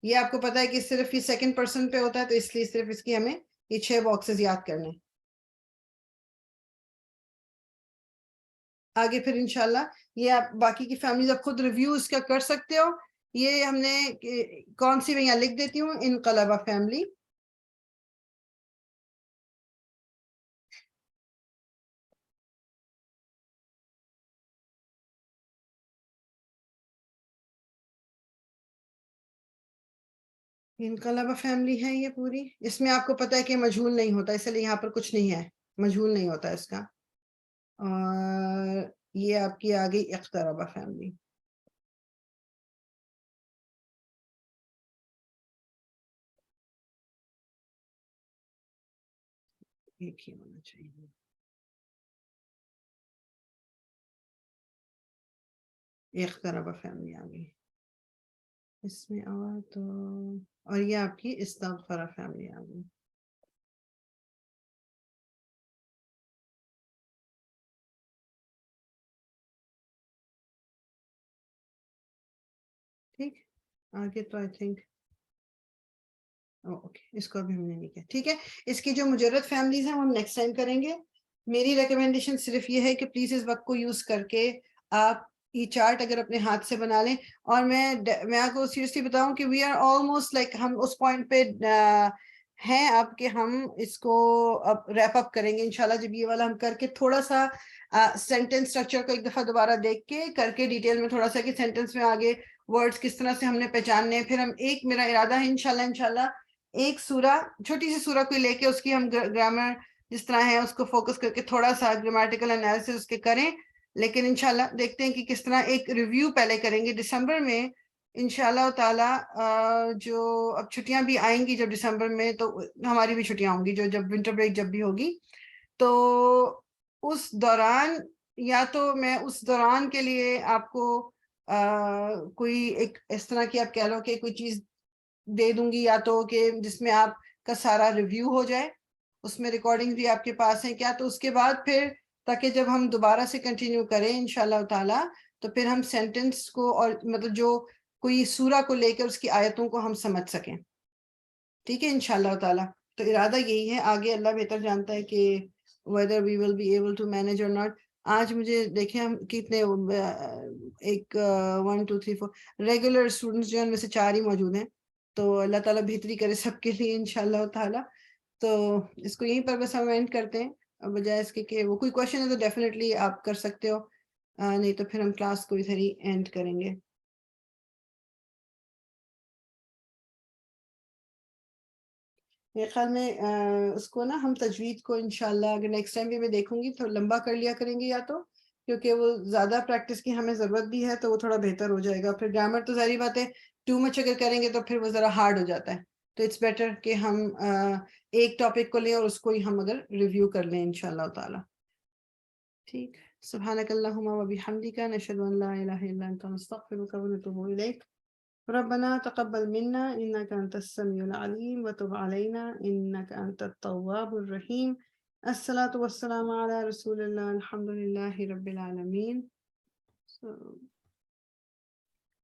یہ آپ کو پتا ہے کہ صرف یہ سیکنڈ پرسن پہ ہوتا ہے تو اس لیے صرف اس کی ہمیں یہ 6 باکسز یاد کرنے. آگے پھر انشاءاللہ یہ آپ باقی کی فیملیز آپ خود ریویو اس کا کر سکتے ہو. یہ ہم نے کون سی میں یہاں لکھ دیتی ہوں, انقلبہ فیملی. انقلبہ فیملی ہے یہ پوری. اس میں آپ کو پتہ ہے کہ مجہول نہیں ہوتا, اس لیے یہاں پر کچھ نہیں ہے, مجہول نہیں ہوتا اس کا. اور یہ آپ کی آ گئی اقتربہ فیملی. ایک ہی ہونا چاہیے. اقتربہ فیملی آ گئی اس میں. اور تو اور یہ آپ کی استغفرہ فیملی آ گئی. ٹھیک آگے تو آئی تھنک اوکے, اس کو بھی ہم نے نہیں کیا. ٹھیک ہے, اس کی جو مجرد فیملیز ہیں وہ ہم نیکسٹ ٹائم کریں گے. میری ریکمنڈیشن صرف یہ ہے کہ پلیز اس وقت کو یوز کر کے آپ یہ چارٹ اگر اپنے ہاتھ سے بنا لیں. اور میں آپ کو سیریسلی بتاؤں کہ وی آر آلموسٹ لائک ہم اس پوائنٹ پہ ہیں اب کہ ہم اس کو اب ریپ اپ کریں گے انشاءاللہ. جب یہ والا ہم کر کے تھوڑا سا سینٹینس اسٹرکچر کو ایک دفعہ دوبارہ دیکھ کے کر کے ڈیٹیل میں تھوڑا سا کہ سینٹینس میں آگے ورڈز کس طرح سے ہم نے پہچاننے ہیں. پھر ہم ایک میرا ارادہ ہے انشاءاللہ ایک سورہ چھوٹی سی سورہ کوئی لے کے اس کی ہم گرامر جس طرح ہے اس کو فوکس کر کے تھوڑا سا گرامیٹیکل انالیسس اس کے کریں. لیکن انشاءاللہ دیکھتے ہیں کہ کس طرح ایک ریویو پہلے کریں گے دسمبر میں انشاءاللہ تعالی. جو اب چھٹیاں بھی آئیں گی جب دسمبر میں, تو ہماری بھی چھٹیاں ہوں گی جو جب ونٹر بریک جب بھی ہوگی, تو اس دوران یا تو میں اس دوران کے لیے آپ کو کوئی ایک اس طرح کی آپ کہہ لو کہ کوئی چیز دے دوں گی, یا تو کہ جس میں آپ کا سارا ریویو ہو جائے, اس میں ریکارڈنگ بھی آپ کے پاس ہیں کیا, تو اس کے بعد پھر تاکہ جب ہم دوبارہ سے کنٹینیو کریں انشاءاللہ تعالی تو پھر ہم سینٹنس کو اور مطلب جو کوئی سورہ کو لے کر اس کی آیتوں کو ہم سمجھ سکیں. ٹھیک ہے انشاءاللہ تعالی. تو ارادہ یہی ہے, آگے اللہ بہتر جانتا ہے کہ whether we will be able to manage or not. آج مجھے دیکھیں ہم کتنے ایک 1 2 3 4 ریگولر اسٹوڈنٹس جو ہیں ان میں سے 4 ہی موجود ہیں, تو اللہ تعالیٰ بہتری کرے سب کے لیے انشاءاللہ تعالی. تو اس کو یہیں پر بس ہم اینڈ کرتے ہیں, بجائے اس کے کہ وہ کوئی کوشچن ہے تو ڈیفینیٹلی آپ کر سکتے ہو, نہیں تو پھر ہم کلاس کو ادھر ہی اینڈ کریں گے. میرے خیال میں اس کو نا ہم تجوید کو انشاءاللہ اگر نیکسٹ ٹائم بھی میں دیکھوں گی تو لمبا کر لیا کریں گے, یا تو کیونکہ وہ زیادہ پریکٹس کی ہمیں ضرورت بھی ہے تو وہ تھوڑا بہتر ہو جائے گا. پھر گرامر تو ظاہری بات ہے ٹو مچ اگر کریں گے تو پھر وہ ذرا ہارڈ ہو جاتا ہے, تو اٹس بیٹر کہ ہم ایک ٹاپک کو لیں اور اس کو ہی ہم اگر ریویو کر لیں انشاءاللہ تعالی. ٹھیک, سبحانک اللہم و بحمدک نشہد ان لا الہ الا انت نستغفرک و نتوب الیک. ربنا تقبل منا إنك أنت السميع العليم وتب علينا إنك أنت التواب الرحيم. الصلاة والسلام على رسول الله الحمد لله رب العالمين.